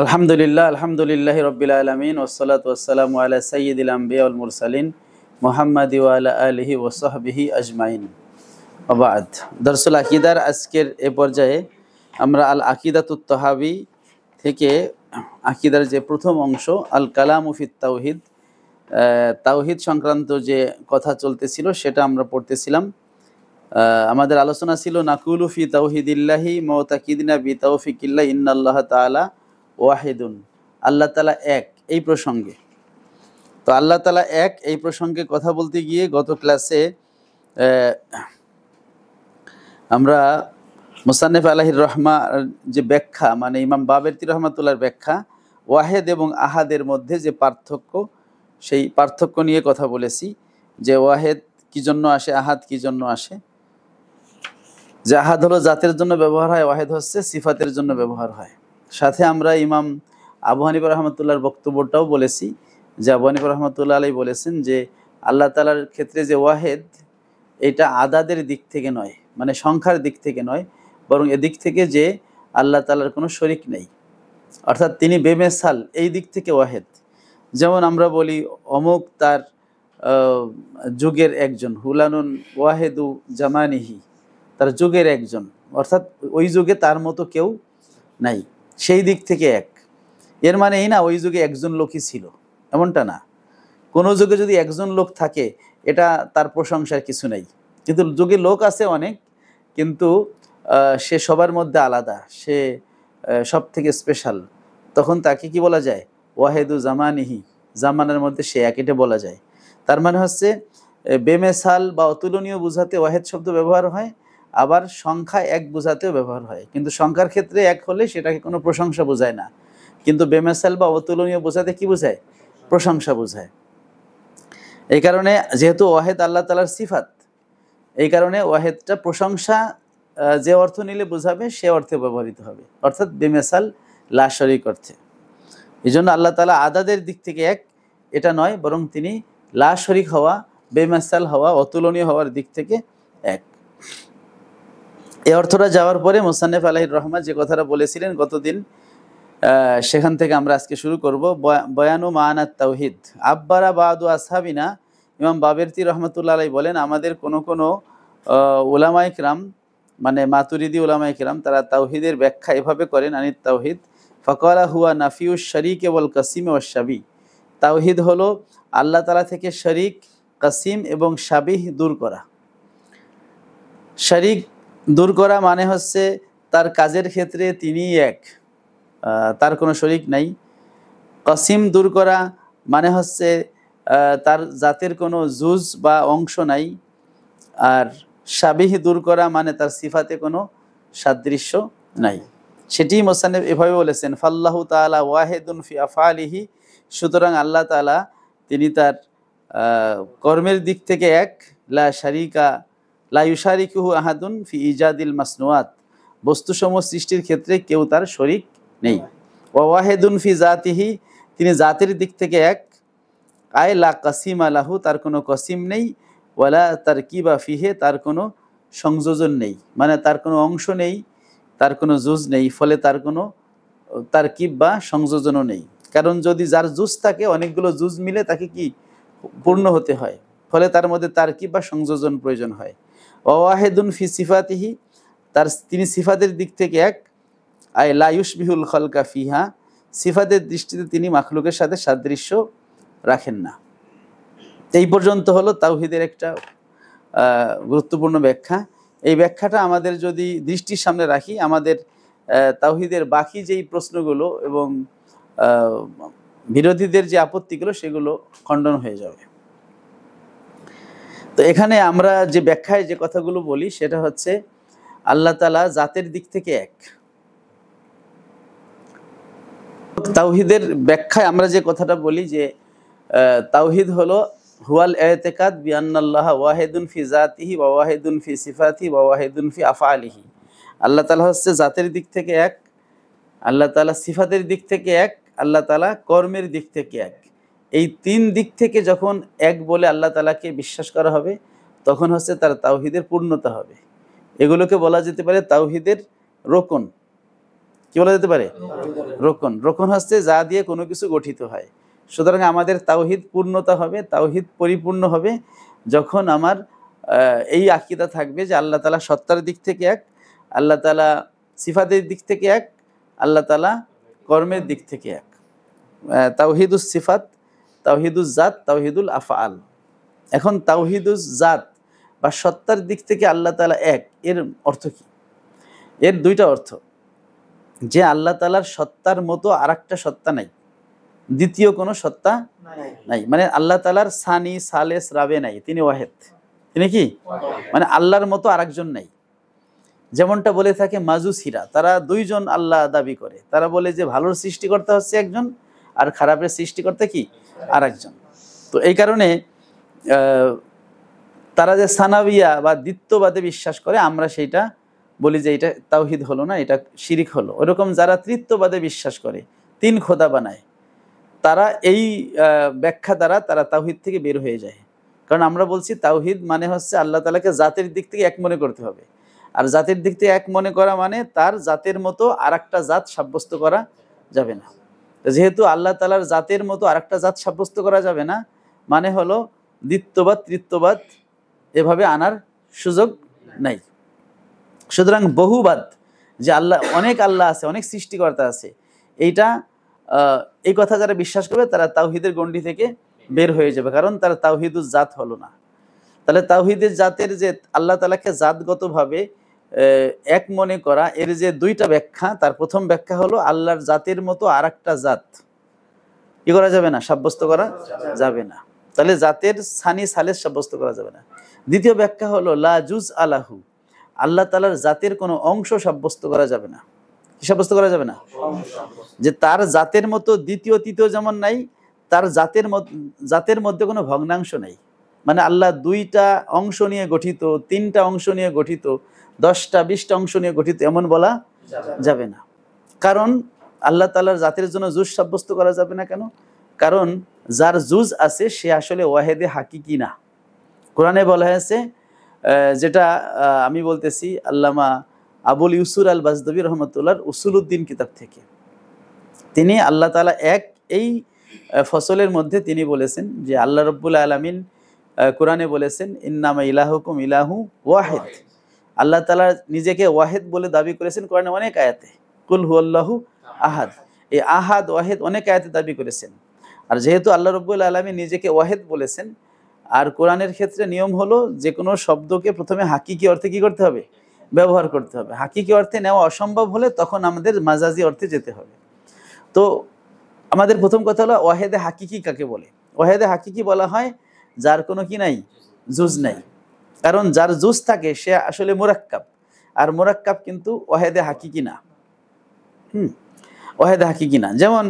আলহামদুলিল্লাহ রব্বিল আলামিন ওয়াসসালাতু ওয়াসসালামু আলা সাইয়্যিদিল আমবিয়া ওয়াল মুরসালিন মুহাম্মাদি ওয়া আলা আলিহি ওয়া সাহবিহি আজমাইন। ওয়া বা'দ। দরসুল আকীদার আজকের এ পর্যায়ে আমরা আল আকীদাতুত তাহাবী থেকে আকীদার যে প্রথম অংশ আল কালামু ফিত তাওহীদ, তাওহীদ সংক্রান্ত যে কথা চলতেছিল সেটা আমরা পড়তেছিলাম। আমাদের আলোচনা ছিল নাকুলু ফি তাওহীদিল্লাহি মুতাকিদিনা বি তাওফিকিল্লাহ ইন্নাল্লাহ তাআলা ওয়াহিদুন, আল্লাহ তাআলা এক, এই প্রসঙ্গে। তো আল্লাহ তাআলা এক এই প্রসঙ্গে কথা বলতে গিয়ে গত ক্লাসে আমরা মুসান্নিফ আলাইহির রহমা যে ব্যাখ্যা, মানে ইমাম বাবেরতি রহমাতুল্লাহর ব্যাখ্যা ওয়াহেদ এবং আহাদের মধ্যে যে পার্থক্য, সেই পার্থক্য নিয়ে কথা বলেছি যে ওয়াহেদ কি জন্য আসে, আহাদ কি জন্য আসে। যে আহাদ হলো জাতের জন্য ব্যবহার হয়, ওয়াহেদ হচ্ছে সিফাতের জন্য ব্যবহার হয়। সাথে আমরা ইমাম আবু হানিফা রহমতুল্লাহর বক্তব্যটাও বলেছি যে আবু হানিফা রহমতুল্লাহ আলাই বলেছেন যে আল্লাহ তাআলার ক্ষেত্রে যে ওয়াহেদ, এটা আদাদের দিক থেকে নয়, মানে সংখ্যার দিক থেকে নয়, বরং এদিক থেকে যে আল্লাহ তাআলার কোনো শরিক নেই, অর্থাৎ তিনি বেমেসাল, এই দিক থেকে ওয়াহেদ। যেমন আমরা বলি অমুক তার যুগের একজন, হুলানুন ওয়াহেদু জামানিহি, তার যুগের একজন, অর্থাৎ ওই যুগে তার মতো কেউ নাই, সেই দিক থেকে এক। এর মানে এই না ওই যুগে একজন লোকই ছিল, এমনটা না। কোনো যুগে যদি একজন লোক থাকে এটা তার প্রশংসার কিছু নেই, কিন্তু যুগে লোক আছে অনেক, কিন্তু সে সবার মধ্যে আলাদা, সে সব থেকে স্পেশাল, তখন তাকে কি বলা যায়? ওয়াহেদু জামানিহি, জামানের মধ্যে সে এক, এটা বলা যায়। তার মানে হচ্ছে বেমেসাল বা অতুলনীয় বোঝাতে ওয়াহেদ শব্দ ব্যবহার হয়, আবার সংখ্যা এক বোঝাতেও ব্যবহার হয়। কিন্তু সংখ্যার ক্ষেত্রে এক হলে সেটাকে কোনো প্রশংসা বোঝায় না, কিন্তু বেমেসাল বা অতুলনীয় বোঝাতে কি বোঝায়? প্রশংসা বোঝায়। এই কারণে যেহেতু ওয়াহেদ আল্লাহ তাআলার সিফাত, এই কারণে ওয়াহেদটা প্রশংসা যে অর্থ নিলে বোঝাবে সে অর্থে ব্যবহৃত হবে, অর্থাৎ বেমেসাল লা শরীক অর্থে। এই জন্য আল্লাহ তাআলা আদাদের দিক থেকে এক, এটা নয়, বরং তিনি লা শরীক হওয়া, বেমেসাল হওয়া, অতুলনীয় হওয়ার দিক থেকে এক। এই অর্থটা যাওয়ার পরে মুসান্নিফ আলাইহির রহমা যে কথাটা বলেছিলেন গতদিন, সেখান থেকে আমরা আজকে শুরু করব। বয়ানু মানাত তাওহীদ আব্বারা বাদু আসহাবিনা, ইমাম বাবেরতি রহমতুল্লাহ আলাইহি বলেন আমাদের কোনো উলামায়ে কিরাম, মানে মাতুরিদি উলামায়ে কিরাম, তারা তাওহীদের ব্যাখ্যা এভাবে করেন, আনিত তাওহীদ ফাকালা হুয়া নাফিউশ শরীক ওয়াল কাসিম ওয়াশ শাবি। তাওহীদ হলো আল্লাহ তাআলা থেকে শরীক, কাসিম এবং শাবিহ দূর করা। শরীক দূর করা মানে হচ্ছে তার কাজের ক্ষেত্রে তিনিই এক, তার কোনো শরীক নাই। কাসিম দূর করা মানে হচ্ছে তার জাতের কোনো জুজ বা অংশ নাই। আর শাবিহ দূর করা মানে তার সিফাতে কোনো সাদৃশ্য নাই। সেটি মুসান্নিফ এভাবে বলেছেন, ফাল্লাহু তাআলা ওয়াহিদুন ফি আফআলিহি, সুতরাং আল্লাহ তাআলা তিনি তার কর্মের দিক থেকে এক, লা শারিকা লা ইউশারিকুহু আহাদুন ফি ইজাদিল মাসনুয়াত, বস্তুসমূহ সৃষ্টির ক্ষেত্রে কেউ তার শরিক নেই। ওয়া ওয়াহিদুন ফি জাতিহি, তিনি জাতের দিক থেকে এক, আয় লা কাসিমা লাহু, তার কোনো কসিম নেই, ওয়ালা তারকিবা ফিহে, তার কোনো সংযোজন নেই, মানে তার কোনো অংশ নেই, তার কোনো জুজ নেই, ফলে তার কোনো তারকিব বা সংযোজনও নেই। কারণ যদি যার জুজ থাকে, অনেকগুলো জুজ মিলে তাকে কি পূর্ণ হতে হয়, ফলে তার মধ্যে তারকিব বা সংযোজন প্রয়োজন হয়। ওয়াহিদুন ফি সিফাতিহি, তিনি সিফাতের দিক থেকে এক, আয় লা ইউশবিহুল খালকা ফিহা, সিফাতের দৃষ্টিতে তিনি মাখলুকের সাথে সাদৃশ্য রাখেন না। এই পর্যন্ত হলো তাওহীদের একটা গুরুত্বপূর্ণ ব্যাখ্যা। এই ব্যাখ্যাটা আমাদের যদি দৃষ্টির সামনে রাখি, আমাদের তাওহীদের বাকি যেই প্রশ্নগুলো এবং বিরোধীদের যে আপত্তিগুলো, সেগুলো খণ্ডন হয়ে যাবে। তো এখানে আমরা যে ব্যাখ্যায় যে কথাগুলো বলি সেটা হচ্ছে আল্লাহ তাআলা জাতের দিক থেকে এক। তাওহীদের ব্যাখ্যায় আমরা যে কথাটা বলি যে তাওহীদ হলো হুয়াল ইতিকাদ বিআন্নাল্লাহ ওয়াহিদুন ফি জাতিহি ওয়া ওয়াহিদুন ফি সিফাতিহি ওয়া ওয়াহিদুন ফি আফআলিহি। আল্লাহ তাআলা হচ্ছে জাতের দিক থেকে এক, আল্লাহ তাআলা সিফাতের দিক থেকে এক, আল্লাহ তাআলা কর্মের দিক থেকে এক। এই তিন দিক থেকে যখন এক বলে আল্লাহ তাআলাকে বিশ্বাস করা হবে, তখন হচ্ছে তার তাওহীদের পূর্ণতা হবে। এগুলোকে বলা যেতে পারে তাওহীদের রোকন। কি বলা যেতে পারে? রোকন। রোকন হচ্ছে যা দিয়ে কোনো কিছু গঠিত হয়। সুতরাং আমাদের তাওহিদ পূর্ণতা হবে, তাওহিদ পরিপূর্ণ হবে যখন আমার এই আকীদা থাকবে যে আল্লাহ তাআলা সত্তার দিক থেকে এক, আল্লাহ তাআলা সিফাতের দিক থেকে এক, আল্লাহ তাআলা কর্মের দিক থেকে এক। তাওহিদুস সিফাত, তাওহিদুজ জাত, তাওহিদুল আফআল। এখন তাওহিদুজ জাত বা সত্তার দিক থেকে আল্লাহ তাআলা এক, এর অর্থ কি? এর দুইটা অর্থ, যে আল্লাহ তাআলার সত্তার মতো আরেকটা সত্তা নাই, দ্বিতীয় কোনো সত্তা নাই। মানে আল্লাহ তাআলার সানি, সালেস, রাবে নাই, তিনি ওয়াহেদ। তিনি কি? মানে আল্লাহর মতো আরেকজন নাই। যেমনটা বলে থাকে মাজুসিরা, তারা দুইজন আল্লাহ দাবি করে। তারা বলে যে ভালোর সৃষ্টিকর্তা হচ্ছে একজন আর খারাপের সৃষ্টিকর্তা কি আরেকজন। তো এই কারণে তারা যে সানাবিয়া বা দ্বিত্ববাদে বিশ্বাস করে, আমরা সেইটা বলি যে এটা তাওহিদ হলো না, এটা শিরিক হলো। ওরকম যারা তৃত্ববাদে বিশ্বাস করে, তিন খোদা বানায়, তারা এই ব্যাখ্যা দ্বারা তারা তাওহিদ থেকে বের হয়ে যায়। কারণ আমরা বলছি তাওহিদ মানে হচ্ছে আল্লাহ তাআলাকে জাতের দিক থেকে এক মনে করতে হবে। আর জাতের দিক থেকে এক মনে করা মানে তার জাতের মতো আরেকটা জাত সাব্যস্ত করা যাবে না। যেহেতু আল্লাহ তাআলার জাতের মতো আরেকটা জাত সাব্যস্ত করা যাবে না, মানে হলো দ্বিত্ববাদ, তৃত্ববাদ এভাবে আনার সুযোগ নাই। সুতরাং বহুবাদ, যে আল্লাহ অনেক আল্লাহ আছে, অনেক সৃষ্টিকর্তা আছে, এইটা এই কথা যারা বিশ্বাস করবে তারা তাওহিদের গণ্ডি থেকে বের হয়ে যাবে, কারণ তারা তাওহিদুজ জাত হলো না। তাহলে তাওহিদের জাতের যে আল্লাহ তাআলাকে জাতগতভাবে এক মনে করা, এর যে দুইটা ব্যাখ্যা, তার প্রথম ব্যাখ্যা হলো আল্লাহর জাতের মতো আরেকটা জাত কি করা যাবে না, সাব্যস্ত করা যাবে না। তাহলে জাতের সানি সালেস সাব্যস্ত করা যাবে না। দ্বিতীয় ব্যাখ্যা হলো লা জুজ আলাহু, আল্লাহ তাআলার জাতের কোনো অংশ সাব্যস্ত করা যাবে না। কি সাব্যস্ত করা যাবে না? যে তার জাতের মতো দ্বিতীয় তৃতীয় যেমন নাই, তার জাতের মধ্যে কোনো ভগ্নাংশ নাই। মানে আল্লাহ দুইটা অংশ নিয়ে গঠিত, তিনটা অংশ নিয়ে গঠিত, 10টা 20টা অংশ নিয়ে গঠিত, এমন বলা যাবে না। কারণ আল্লাহ তাআলার জাতের জন্য জুজ সাব্যস্ত করা যাবে না। কেন? কারণ যার জুজ আছে সে আসলে ওয়াহেদে হাকিকি না। কোরআনে বলা হয়েছে, যেটা আমি বলতেছি আল্লামা আবুল ইউসুর আল বাজদবী রহমতুল্লাহর উসুলউদ্দিন কিতাব থেকে, তিনি আল্লাহ তাআলা এক এই ফসলের মধ্যে তিনি বলেছেন যে আল্লাহ রাব্বুল আলামিন কোরআনে বলেছেন ইন্নামা ইলাহুকুম ইলাহু ওয়াহিদ। আল্লাহ তাআলা নিজেকে ওয়াহিদ বলে দাবি করেছেন কোরআনে অনেক আয়াতে, কুল হুয়াল্লাহু আহাদ। এই আহাদ ওয়াহিদ অনেক আয়াতে দাবি করেছেন। আর যেহেতু আল্লাহ রাব্বুল আলামিন নিজেকে ওয়াহিদ বলেছেন, আর কোরআনের ক্ষেত্রে নিয়ম হলো যে কোনো শব্দকে প্রথমে হাকিকি অর্থে কি করতে হবে, ব্যবহার করতে হবে। হাকিকি অর্থে নেওয়া অসম্ভব হলে তখন আমাদের মাজাজি অর্থে যেতে হবে। তো আমাদের প্রথম কথা হলো ওয়াহেদে হাকিকি কাকে বলে? ওয়াহেদে হাকিকি বলা হয় যার কোনো কি নাই, জুজ নাই। কারণ যার জুজ থাকে সে আসলে মুরাক্কাব, আর মুরাক্কাব কিন্তু ওয়াহেদে হাকিকি না। ওয়াহেদে হাকিকি না। যেমন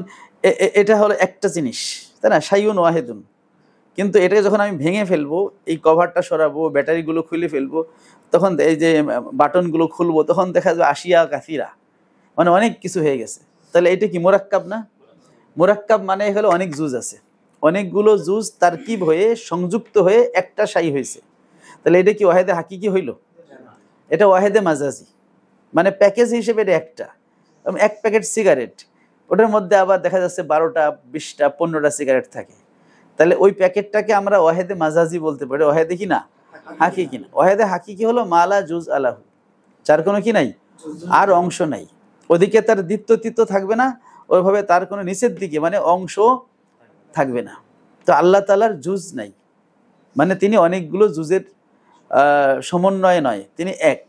এটা হলো একটা জিনিস, তাই না, শাইউন ওয়াহেদুন। কিন্তু এটাকে যখন আমি ভেঙে ফেলবো, এই কভারটা সরাবো, ব্যাটারিগুলো খুলে ফেলবো, তখন এই যে বাটনগুলো খুলবো, তখন দেখা যাবে আশিয়া কাসিরা, মানে অনেক কিছু হয়ে গেছে। তাহলে এটা কি মুরাক্কাব না? মুরাক্কাব মানে হলো অনেক জুজ আছে, অনেকগুলো জুজ তারকিব হয়ে সংযুক্ত হয়ে একটা শাই হয়েছে। তাহলে এটা কি ওয়াহেদে হাকিকি হইল? এটা ওয়াহেদে মাজাজি, মানে প্যাকেজ হিসেবে এটা একটা। এক প্যাকেট সিগারেট, ওটার মধ্যে আবার দেখা যাচ্ছে 12টা 20টা 15টা সিগারেট থাকে। তাহলে ওই প্যাকেটটাকে আমরা ওয়াহেদে মাজাজি বলতে পারি, ওয়াহেদে কি না, হাকিকি না। ওয়াহেদে হাকিকি হলো মালা জুজ আলাহু, যার কোনো কি নাই, আর অংশ নাই। ওদিকে তার দ্বিত্ব তৃত্ব থাকবে না, ওইভাবে তার কোনো নিচের দিকে মানে অংশ থাকবে না। তো আল্লাহ তাআলার জুজ নাই, মানে তিনি অনেকগুলো জুজের সমন্বয়ে নয়, তিনি এক।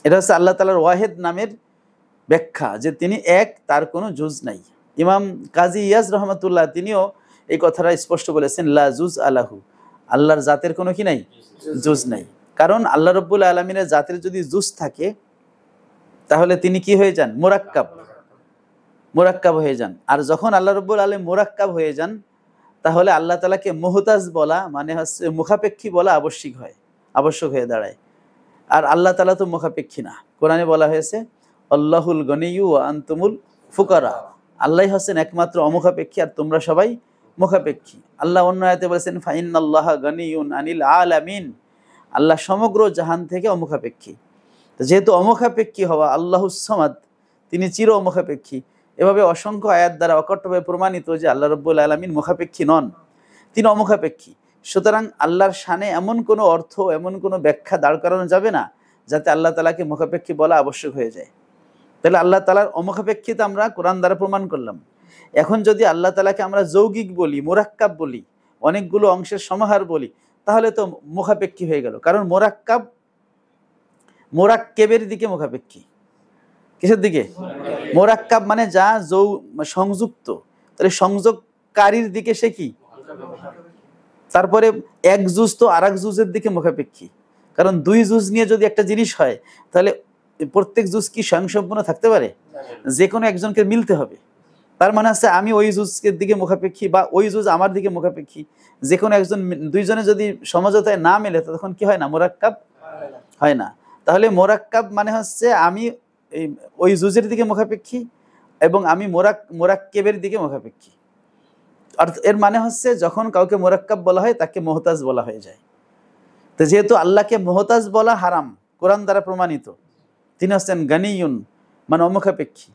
এটা হচ্ছে আল্লাহ তাআলার ওয়াহেদ নামের ব্যাখ্যা, যে তিনি এক, তার কোনো জুজ নাই। ইমাম কাজী ইয়াজ রহমতুল্লাহ তিনিও এই কথাটা স্পষ্ট বলেছেন, লা জুজ আলাহু, আল্লাহর জাতের কোনো কি নাই, জুজ নাই। কারণ আল্লাহ রাব্বুল আলামিনের জাতের যদি জুজ থাকে তাহলে তিনি কি হয়ে যান, মুরাক্কাব হয়ে যান। আর যখন আল্লাহ রাব্বুল আলামিন মুরাক্কাব হয়ে যান, তাহলে আল্লাহ তাআলাকে মুহতাজ বলা মানে হচ্ছে মুখাপেক্ষী বলা আবশ্যক হয়ে দাঁড়ায়। আর আল্লাহ তাআলা তো মুখাপেক্ষী না। কোরআনে বলা হয়েছে আল্লাহুল গনিয়্যু ওয়া আনতুমুল ফুকারা, আল্লাহ হচ্ছেন একমাত্র অমুখাপেক্ষী আর তোমরা সবাই মুখাপেক্ষী। আল্লাহ অন্য আয়াতে বলেছেন ফাইন্নাল্লাহা গনিয়্যুন আনিল আলামিন, আল্লাহ সমগ্র জাহান থেকে অমুখাপেক্ষী। যেহেতু অমুখাপেক্ষী হওয়া, আল্লাহুস সামাদ, তিনি চির মুখাপেক্ষী। এভাবে অসংখ্য আয়াত দ্বারা অকট্টভাবে প্রমাণিত যে আল্লাহ রাব্বুল আলামিন মুখাপেক্ষী নন, তিনি অমুখাপেক্ষী। সুতরাং আল্লাহর শানে এমন কোনো অর্থ, এমন কোনো ব্যাখ্যা দাঁড় করানো যাবে না যাতে আল্লাহ তাআলাকে মুখাপেক্ষী বলা আবশ্যক হয়ে যায়। তাহলে আল্লাহ তাআলার অমুখাপেক্ষিতা আমরা কোরআন দ্বারা প্রমাণ করলাম। এখন যদি আল্লাহ তাআলাকে আমরা যৌগিক বলি, মুরাক্কাব বলি, অনেকগুলো অংশের সমাহার বলি, তাহলে তো মুখাপেক্ষী হয়ে গেল। কারণ মোরাক্কেবের দিকে মুখাপেক্ষী। কিসের দিকে? মোরাক্কাব মানে যা সংযুক্ত, তাহলে সংযোগকারীর দিকে সে কি? তারপরে এক জুজ তো আর এক জুজের দিকে মুখাপেক্ষী। কারণ দুই জুজ নিয়ে যদি একটা জিনিস হয়, তাহলে প্রত্যেক জুজ কি স্বয়ংসম্পূর্ণ থাকতে পারে? যে কোনো একজনকে মিলতে হবে। তার মানে হচ্ছে আমি ওই জুজের দিকে মুখাপেক্ষী বা ওই জুজ আমার দিকে মুখাপেক্ষী। যে কোনো একজন, দুইজনে যদি সমঝোতায় না মেলে তখন কি হয় না? মোরাক্কাব হয় না। তাহলে মোরাক্কাব মানে হচ্ছে আমি ওই জুজের দিকে মুখাপেক্ষী এবং আমি মোরাক্কেবের দিকে মুখাপেক্ষী। এর মানে হচ্ছে যখন কাউকে মোরাক্কাব বলা হয় তাকে মুহতাজ বলা হয়ে যায়। তো যেহেতু আল্লাহকে মুহতাজ বলা হারাম, কোরআন দ্বারা প্রমাণিত, তিনি হচ্ছেন গানিয়ুন মানে অমুখাপেক্ষী,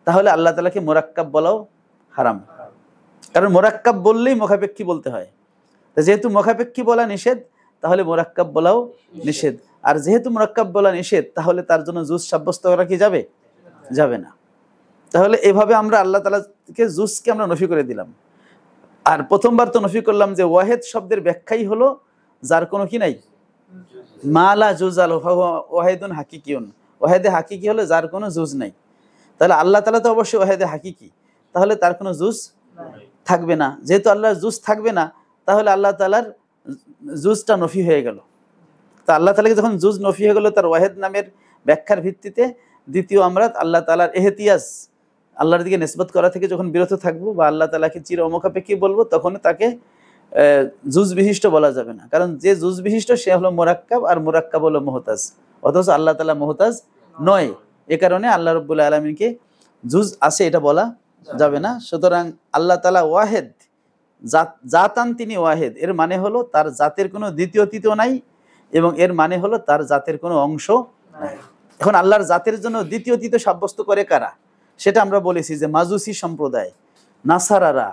তাহলে আল্লাহ তাআলাকে মোরাক্কাব বলাও হারাম। কারণ মোরাক্কাব বললেই মুখাপেক্ষী বলতে হয়। তো যেহেতু মুখাপেক্ষী বলা নিষেধ, তাহলে মোরাক্কাব বলাও নিষেধ। আর যেহেতু মোরাক্কাব বলা নিষেধ, তাহলে তার জন্য জুজ সাব্যস্ত করা কি যাবে? যাবে না। তাহলে এভাবে আমরা আল্লাহ তাআলাকে জুজকে আমরা নফি করে দিলাম। আর প্রথমবার তো নফি করলাম যে ওয়াহেদ শব্দের ব্যাখ্যাই হলো যার কোনো কি নাই, মালা জুজাল ওয়াহেদুন হাকিকিউন। ওয়াহেদে হাকিকি হলো যার কোনো জুজ নাই। তাহলে আল্লাহ তাআলা তো অবশ্যই ওয়াহেদে হাকিকি, তাহলে তার কোনো জুজ থাকবে না। যেহেতু আল্লাহর জুজ থাকবে না, তাহলে আল্লাহ তাআলার জুজটা নফি হয়ে গেল। তা আল্লাহ তাআলাকে যখন জুজ নফি হয়ে গেল তার ওয়াহেদ নামের ব্যাখ্যার ভিত্তিতে, দ্বিতীয় আমরা আল্লাহ তাআলার এহতিয়াজ, আল্লাহর দিকে নিসবত করা থেকে যখন বিরত থাকবো বা আল্লাহ তাআলাকে চির অমুখাপেক্ষী বলবো, তখন তাকে জুজ বিশিষ্ট বলা যাবে না। কারণ যে জুজ বিশিষ্ট সে হলো মোরাক্কাব, আর মোরাক্কাব হলো মুহতাজ। অথচ আল্লাহ তাআলা মুহতাজ নয়। এ কারণে আল্লাহ রাব্বুল আলামিনকে জুজ আছে এটা বলা যাবে না। সুতরাং আল্লাহ তাআলা ওয়াহেদ, জাতান তিনি ওয়াহেদ। এর মানে হলো তার জাতের কোনো দ্বিতীয় তৃতীয় নাই, এবং এর মানে হলো তার জাতের কোনো অংশ নাই। এখন আল্লাহর জাতের জন্য দ্বিতীয় তৃতীয় সাব্যস্ত করে কারা? সেটা আমরা বলেছি যে মাজুসি সম্প্রদায়, নাসারারা,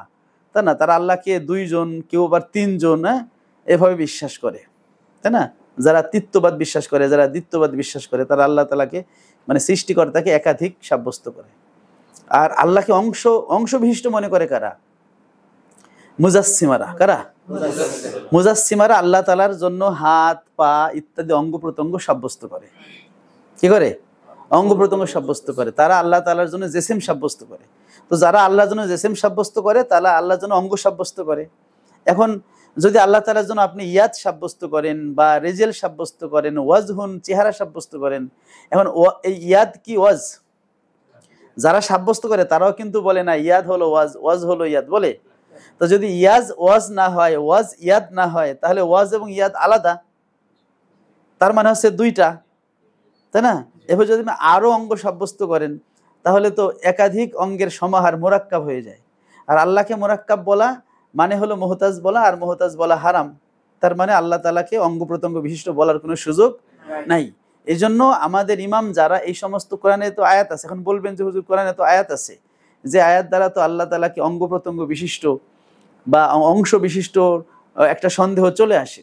তাই না? তারা আল্লাহকে দুইজন, কেউ আবার তিনজন এভাবে বিশ্বাস করে, তাই না? যারা তৃত্ববাদ বিশ্বাস করে, যারা দ্বিত্ববাদ বিশ্বাস করে, তারা আল্লাহ তাআলাকে মানে সৃষ্টিকর্তাকে একাধিক সাব্যস্ত করে। আর আল্লাহকে অংশ বিশিষ্ট মনে করে কারা? মুজাসসিমারা। কারা? মুজাসসিমারা আল্লাহ তাআলার জন্য হাত, পা ইত্যাদি অঙ্গ প্রত্যঙ্গ সাব্যস্ত করে। কি করে? অঙ্গ প্রত্যঙ্গ সাব্যস্ত করে। তারা আল্লাহ তাআলার জন্য জেসেম সাব্যস্ত করে। তো যারা আল্লাহর জন্য জেসেম সাব্যস্ত করে, তারা আল্লাহর জন্য অঙ্গ সাব্যস্ত করে। এখন যদি আল্লাহ তাআলার জন্য আপনি ইয়াদ সাব্যস্ত করেন বা রেজেল সাব্যস্ত করেন, ওয়াজহুন চেহারা সাব্যস্ত করেন, এখন এই ইয়াদ কি ওয়াজ? যারা সাব্যস্ত করে তারাও কিন্তু বলে না ইয়াদ হলো ওয়াজ, ওয়াজ হলো ইয়াদ বলে। তো যদি ইয়াজ ওয়াজ না হয়, ওয়াজ ইয়াদ না হয়, তাহলে ওয়াজ এবং ইয়াদ আলাদা। তার মানে হচ্ছে দুইটা, তাই না? এবার যদি আরো অঙ্গ সাব্যস্ত করেন, তাহলে তো একাধিক অঙ্গের সমাহার মোরাক্কাব হয়ে যায়। আর আল্লাহকে মোরাক্কাব বলা মানে হলো মুহতাজ বলা, আর মুহতাজ বলা হারাম। তার মানে আল্লাহ তাআলাকে অঙ্গ প্রত্যঙ্গ বিশিষ্ট বলার কোনো সুযোগ নাই। এই জন্য আমাদের ইমাম যারা এই সমস্ত, কোরআনে তো আয়াত আছে, এখন বলবেন যে হুজুর কোরআনে তো আয়াত আছে, যে আয়াত দ্বারা তো আল্লাহ তাআলাকে অঙ্গ প্রত্যঙ্গ বিশিষ্ট বা অংশ বিশিষ্ট একটা সন্দেহ চলে আসে।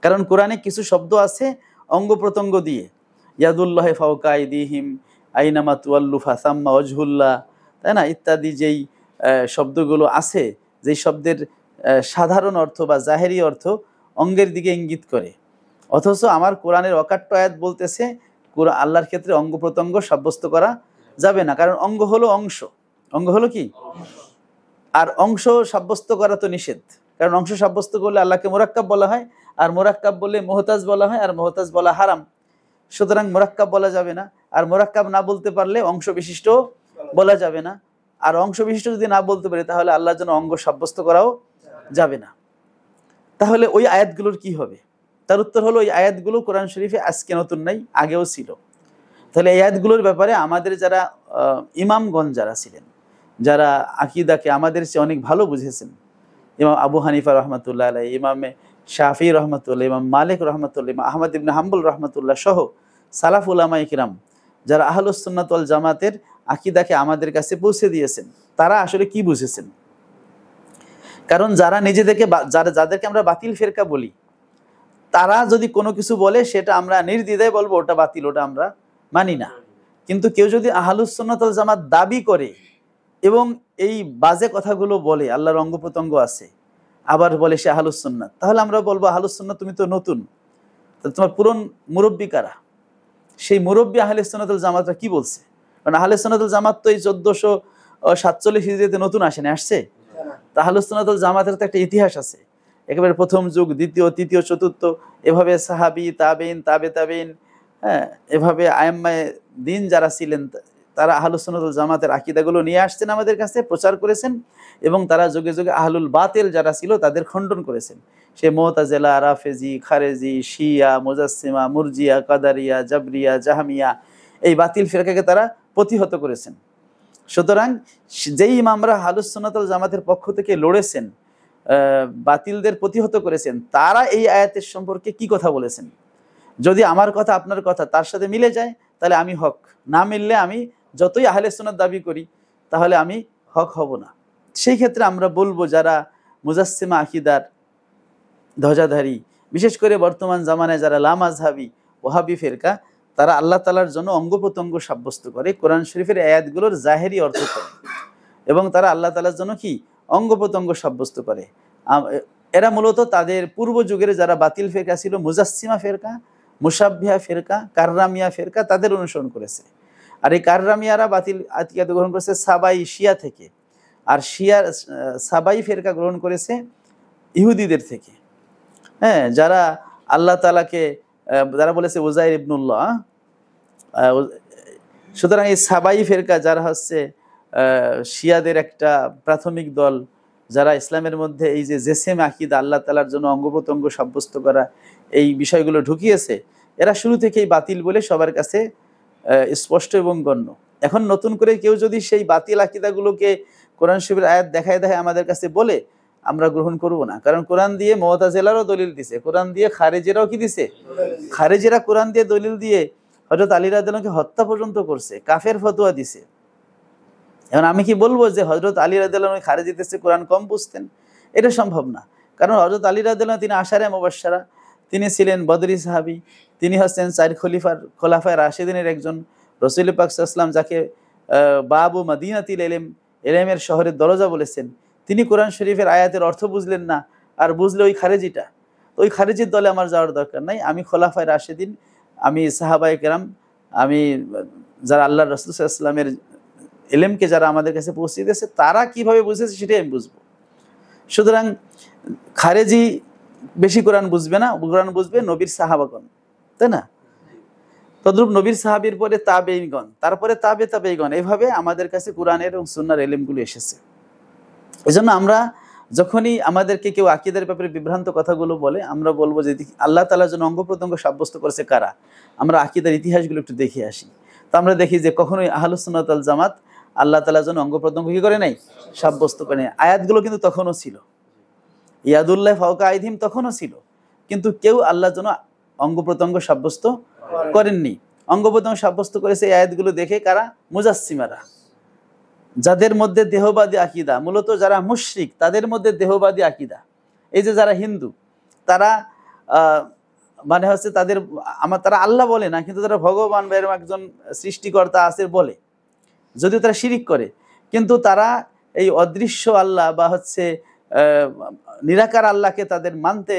কারণ কোরআনে কিছু শব্দ আছে অঙ্গ প্রত্যঙ্গ দিয়ে, ইয়াদুল্লাহি ফাওকা আইদিহিম আইনামা তুওয়াল্লু ফাসাম্মা ওয়াজহুল্লাহ, তাই না? ইত্যাদি যেই শব্দগুলো আছে, যেই শব্দের সাধারণ অর্থ বা জাহেরি অর্থ অঙ্গের দিকে ইঙ্গিত করে, অথচ আমার কোরআনের অকাট্য আয়াত বলতেছে আল্লাহর ক্ষেত্রে অঙ্গ প্রত্যঙ্গ সাব্যস্ত করা যাবে না। কারণ অঙ্গ হলো অংশ, অঙ্গ হলো কি? আর অংশ সাব্যস্ত করা তো নিষেধ। কারণ অংশ সাব্যস্ত করলে আল্লাহকে মোরাক্কাব বলা হয়, আর মোরাক্কাব বললে মুহতাজ বলা হয়, আর মুহতাজ বলা হারাম। সুতরাং মোরাক্কাব বলা যাবে না। আর মোরাক্কাব না বলতে পারলে অংশ বিশিষ্ট বলা যাবে না। আর অংশ বিশিষ্ট যদি না বলতে পারে, তাহলে আল্লাহর জন্য অঙ্গ সাব্যস্ত করাও যাবে না। তাহলে ওই আয়াতগুলোর কি হবে? তার উত্তর হলো ওই আয়াতগুলো কোরআন শরীফে আজকে নতুন নাই, আগেও ছিল। তাহলে এই আয়াতগুলোর ব্যাপারে আমাদের যারা ইমামগণ যারা ছিলেন, যারা আকীদাকে আমাদের চেয়ে অনেক ভালো বুঝেছেন, ইমাম আবু হানিফা রহমাতুল্লাহ আলাইহি, ইমামে শাফি রহমাতুল্লাহ, ইমাম মালিক রহমাতুল্লাহ, ইমাম আহমদ ইবনে হাম্বল রহমাতুল্লাহ সহ সালাফ উলামায়ে কিরাম যারা আহলুস সুন্নাত ওয়াল জামাতের আকীদাকে আমাদের কাছে পৌঁছে দিয়েছেন, তারা আসলে কি বুঝেছেন। কারণ যারা নিজেদেরকে যাদেরকে আমরা বাতিল ফেরকা বলি, তারা যদি কোনো কিছু বলে সেটা আমরা নির্দ্বিধায় বলবো ওটা বাতিল, ওটা আমরা মানি না। কিন্তু কেউ যদি আহলুস সুন্নাত ওয়াল জামাত দাবি করে এবং এই বাজে কথাগুলো বলে, আল্লাহর অঙ্গ প্রত্যঙ্গ আছে, আবার বলে সে আহলুস সুন্নাত, তাহলে আমরা বলবো আহলুস সুন্নাত তুমি তো নতুন, তোমার পুরন মুরব্বী কারা? সেই মুরব্বী আহলে সুন্নাত ওয়াল জামাতরা কি বলছে? কারণ আহলে সুন্নাত ওয়াল জামাত তো এই 1447 হিজরিতে নতুন আসেনি, আসছে। তা আহলে সুন্নাত ওয়াল জামাতের তো একটা ইতিহাস আছে, একেবারে প্রথম যুগ, দ্বিতীয়, তৃতীয়, চতুর্থ, এভাবে সাহাবী, তাবেইন, তাবেইন, হ্যাঁ, এভাবে আইম্মায়ে দ্বীন যারা ছিলেন তারা আহলুস সুন্নাত ওয়াল জামাতের আকীদাগুলো নিয়ে আসছেন আমাদের কাছে, প্রচার করেছেন, এবং তারা যুগে যুগে আহলুল বাতিল যারা ছিল তাদের খণ্ডন করেছেন। সে মুতাজিলা, রাফেজি, খারেজি, শিয়া, মুজাসসিমা, মুরজিয়া, কাদারিয়া, জাবরিয়া, জাহমিয়া, এই বাতিল ফিরকাকে তারা প্রতিহত করেছেন। সুতরাং যেই ইমামরা আহলুস সুন্নাত ওয়াল জামাতের পক্ষ থেকে লড়েছেন, বাতিলদের প্রতিহত করেছেন, তারা এই আয়াতের সম্পর্কে কি কথা বলেছেন? যদি আমার কথা আপনার কথা তার সাথে মিলে যায় তাহলে আমি হক, না মিললে আমি যতই আহলে সুন্নাত দাবি করি তাহলে আমি হক হব না। সেই ক্ষেত্রে আমরা বলবো যারা মুজাসসিমা আকীদার ধ্বজাধারী, বিশেষ করে বর্তমান জামানায় যারা লামাযহাবী ওয়াহাবী ফিরকা, তারা আল্লাহ তাআলার জন্য অঙ্গ প্রত্যঙ্গ সাব্যস্ত করে, কোরআন শরীফের আয়াতগুলোর জাহেরি অর্থ করে, এবং তারা আল্লাহ তাআলার জন্য কি অঙ্গ প্রত্যঙ্গ সাব্যস্ত করে। এরা মূলত তাদের পূর্ব যুগের যারা বাতিল ফিরকা ছিল, মুজাসসিমা ফিরকা, মুশাব্বিহা ফিরকা, কাররামিয়া ফিরকা, তাদের অনুসরণ করেছে। আর এই কাররামিয়ারা বাতিল আকিদা গ্রহণ করেছে সাবাই শিয়া থেকে, আর শিয়া সাবাই ফিরকা গ্রহণ করেছে ইহুদিদের থেকে। হ্যাঁ, যারা আল্লাহ তাআলাকে যারা বলেছে উযাইর ইবনুল্লাহ, সুতরাং এই সাবাই ফিরকা যারা হচ্ছে শিয়াদের একটা প্রাথমিক দল, যারা ইসলামের মধ্যে এই যে জেসেম আকীদা, আল্লাহ তাআলার জন্য অঙ্গ প্রত্যঙ্গ সাব্যস্ত করা, এই বিষয়গুলো ঢুকিয়েছে, এরা শুরু থেকেই বাতিল বলে সবার কাছে স্পষ্ট এবং গণ্য। এখন নতুন করে কেউ যদি সেই বাতিল আকীদাগুলোকে কোরআন শরীফের আয়াত দেখায় আমাদের কাছে বলে, আমরা গ্রহণ করব না। কারণ কোরআন দিয়ে মুতাজিলারও দলিল দিছে, কোরআন দিয়ে খারেজিরাও কি দিছে, খারেজিরা কোরআন দিয়ে দলিল দিয়ে হযরত আলী রাদিয়াল্লাহু আনহুকে হত্যা পর্যন্ত করছে, কাফের ফতোয়া দিছে। এখন আমি কি বলবো যে হযরত আলী রাদিয়াল্লাহু আনহু খারেজিদের চেয়ে কোরআন কম বুঝতেন? এটা সম্ভব না। কারণ হযরত আলী রাদিয়াল্লাহু আনহু তিনি আশারে মুবাশশারা, তিনি ছিলেন বদরি সাহাবী, তিনি হচ্ছেন 4 খলিফায়ে রাশিদিনের একজন। রাসূল পাক সাল্লাল্লাহু আলাইহি ওয়াসাল্লাম যাকে বাবু মাদিনাতিল ইলম, ইলমের শহরের দরজা বলেছেন, তিনি কোরআন শরীফের আয়াতের অর্থ বুঝলেন না, আর বুঝলে ওই খারেজিটা। তো ওই খারেজির দলে আমার যাওয়ার দরকার নাই। আমি খোলাফায়ে রাশিদিন, আমি সাহাবায়ে কেরাম, আমি যারা আল্লাহর রাসূল সাল্লাল্লাহু আলাইহি ওয়াসাল্লামের ইলমকে যারা আমাদের কাছে পৌঁছে দিয়েছে, তারা কিভাবে বুঝেছে সেটাই আমি বুঝবো। সুতরাং খারেজি বেশি কোরআন বুঝবে না, কোরআন বুঝবে নবীর সাহাবাগণ, তাই না? তদ্রূপ নবীর সাহাবীর পরে তাবেঈগণ, তারপরে তাবেঈগণ, এইভাবে আমাদের কাছে কোরআনের এবং সুন্নাহর ইলমগুলো এসেছে। এজন্য আমরা যখনই আমাদেরকে কেউ আকীদার ব্যাপারে বিভ্রান্ত কথাগুলো বলে, আমরা বলবো যে আল্লাহ তাআলার জন্য অঙ্গ প্রত্যঙ্গ সাব্যস্ত করেছে কারা। আমরা আকীদার ইতিহাসগুলো একটু দেখে আসি। তো আমরা দেখি যে কখনোই আহলুস সুন্নাত ওয়াল জামাত আল্লাহ তাআলার জন্য অঙ্গ প্রত্যঙ্গ কি করে নাই, সাব্যস্ত করে নাই। আয়াতগুলো কিন্তু তখনও ছিল, ইয়াদুল্লাহ ফাওকা আইদিহিম তখনও ছিল, কিন্তু কেউ আল্লাহর জন্য অঙ্গ প্রত্যঙ্গ সাব্যস্ত করেননি। অঙ্গ প্রত্যঙ্গ সাব্যস্ত করেছে এই আয়াতগুলো দেখে কারা? মুজাসসিমারা, যাদের মধ্যে দেহবাদী আকীদা, মূলত যারা মুশরিক তাদের মধ্যে দেহবাদী আকীদা। এই যে যারা হিন্দু, তারা মানে হচ্ছে তারা আল্লাহ বলে না, কিন্তু তারা ভগবান বা এরকম একজন সৃষ্টিকর্তা আছে বলে, যদিও তারা শিরিক করে, কিন্তু তারা এই অদৃশ্য আল্লাহ বা হচ্ছে নিরাকার আল্লাহকে তাদের মানতে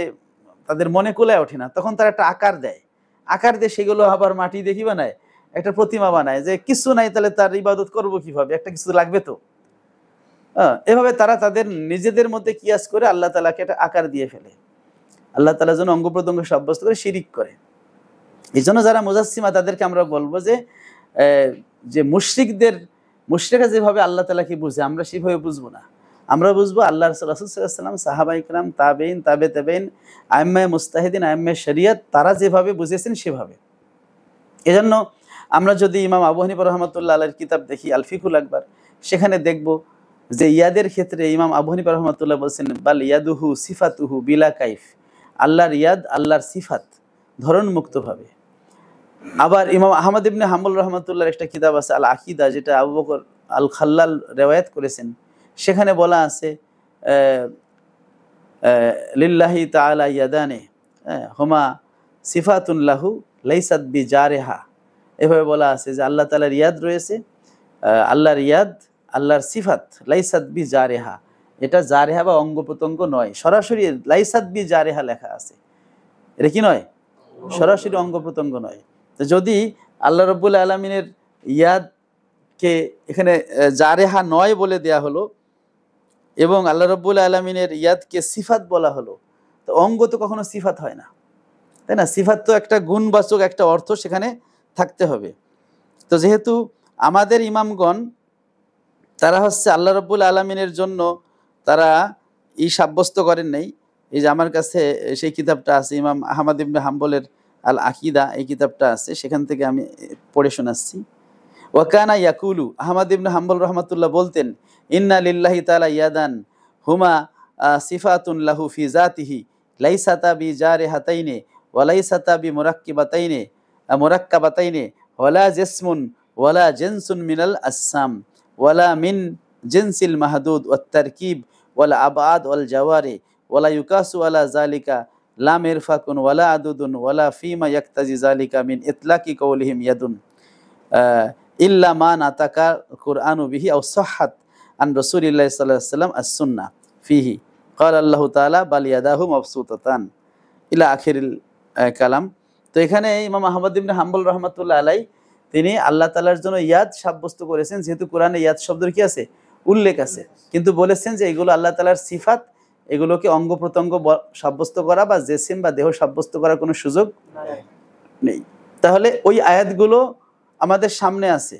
তাদের মনে কুলায় ওঠে না। তখন তারা একটা আকার দেয়, সেগুলো আবার মাটি দেখি বানায়, একটা প্রতিমা বানায়, যে কিছু নাই তাহলে তার ইবাদত করবো কিভাবে, একটা কিছু লাগবে তো। এভাবে তারা তাদের নিজেদের মধ্যে কিয়াস করে আল্লাহ তাআলাকে একটা আকার দিয়ে ফেলে, আল্লাহ তাআলার জন্য অঙ্গ প্রত্যঙ্গ সাব্যস্ত করে শিরিক করে। এই জন্য যারা মুজাসসিমা তাদেরকে আমরা বলবো যে মুশরিকরা যেভাবে আল্লাহ তাআলাকে বুঝে, আমরা সেভাবে বুঝবো না। আমরা বুঝবো আল্লাহ রাসূল সাল্লাল্লাহু আলাইহি ওয়াসাল্লাম, সাহাবায়ে কেরাম, তাবেঈন, তাবেঈন, আইম্মায়ে মুজতাহিদিন, আইম্মায়ে শরিয়ত, তারা যেভাবে বুঝেছেন সেভাবে। এজন্য আমরা যদি ইমাম আবু হানিফা রাহমাতুল্লাহ আলাইহির কিতাব দেখি আল ফিকুল আকবার, সেখানে দেখব যে ইয়াদের ক্ষেত্রে ইমাম আবু হানিফা রাহমাতুল্লাহ বলছেন বাল ইয়াদুহু সিফাতুহু বিলা কাইফ, আল্লাহর ইয়াদ, আল্লাহর সিফাত ধরন মুক্তভাবে। আবার ইমাম আহমদ ইবনে হাম্বল রহমাতুল্লাহর একটা কিতাব আছে আল আকিদা, যেটা আবু বকর আল খাল্লাল রেওয়ায়াত করেছেন। সেখানে বলা আছে লিল্লাহি তাআলা ইয়াদানে হুমা সিফাতুন লাহু লাইসাত বিজারিহা। এভাবে বলা আছে যে আল্লাহ তাআলার ইয়াদ রয়েছে, আল্লাহর ইয়াদ, আল্লাহর সিফাত লাইসাত বিজারিহা, এটা জারেহা বা অঙ্গ প্রত্যঙ্গ নয়। সরাসরি লাইসাত বিজারিহা লেখা আছে, এটা কি নয়? সরাসরি অঙ্গ প্রত্যঙ্গ নয়। তো যদি আল্লাহ রাব্বুল আলামিনের ইয়াদকে এখানে জারেহা নয় বলে দেয়া হলো এবং আল্লাহ রাব্বুল আলামিনের ইয়াদকে সিফাত বলা হলো, তো অঙ্গ তো কখনো সিফাত হয় না, তাই না? সিফাত তো একটা গুণবাচক একটা অর্থ সেখানে থাকতে হবে। তো যেহেতু আমাদের ইমামগণ তারা হচ্ছে আল্লাহ রাব্বুল আলামিনের জন্য তারা সাব্যস্ত করেন নাই। এই যে আমার কাছে সেই কিতাবটা আছে, ইমাম আহমদ ইবনে হাম্বলের আল আকিদা, এই কিতাবটা আছে, সেখান থেকে আমি পড়ে শোনাচ্ছি। ওয়াকানা ইয়াকুলু, আহমদ ইবনে হাম্বল রহমাতুল্লাহ বলতেন, ইন্না লিল্লাহি তাআলা ইয়াদান হুমা সিফাতুন লাহু ফি জাতিহি লাইসাতা বি জারিহাতাইনি ওয়া লাইসাতা বি মুরাক্কাবাতাইনি ওয়ালা জিসমুন ওয়ালা জিনসুন মিনাল আসসাম ওয়ালা মিন জিনসিল মাহদুদ ওয়াত তারকিব ওয়াল আবাদ ওয়াল জাওয়ারি ওয়ালা ইউকাসু আলা যালিকা লা মিরফাকুন ওয়ালা আদুদুন ওয়ালা ফিমা ইয়াক্তাজি যালিকা মিন ইতলাকি কওলিহিম ইয়াদুন ইল্লা মা নাতাকা কুরআনু বিহি আও সাহহাত আন রাসূলিল্লাহি সাল্লাল্লাহু আলাইহি ওয়াসাল্লাম আস-সুন্নাহ ফিহি ক্বালা আল্লাহু তাআলা বাল ইয়াদাহু মাবসুতাতান ইলা আখিরিল কালাম। তো এখানে ইমাম আহমদ ইবনে হাম্বল রাহমাতুল্লাহ আলাইহি তিনি আল্লাহ তাআলার জন্য ইয়াদ সাব্যস্ত করেছেন, যেহেতু কোরআনে ইয়াদ শব্দের কি আছে? উল্লেখ আছে, কিন্তু বলেছেন যে এগুলো আল্লাহ তাআলার সিফাত, এগুলোকে অঙ্গ প্রত্যঙ্গ সাব্যস্ত করা বা জেসিম বা দেহ সাব্যস্ত করার কোনো সুযোগ নেই। তাহলে ওই আয়াতগুলো আমাদের সামনে আছে,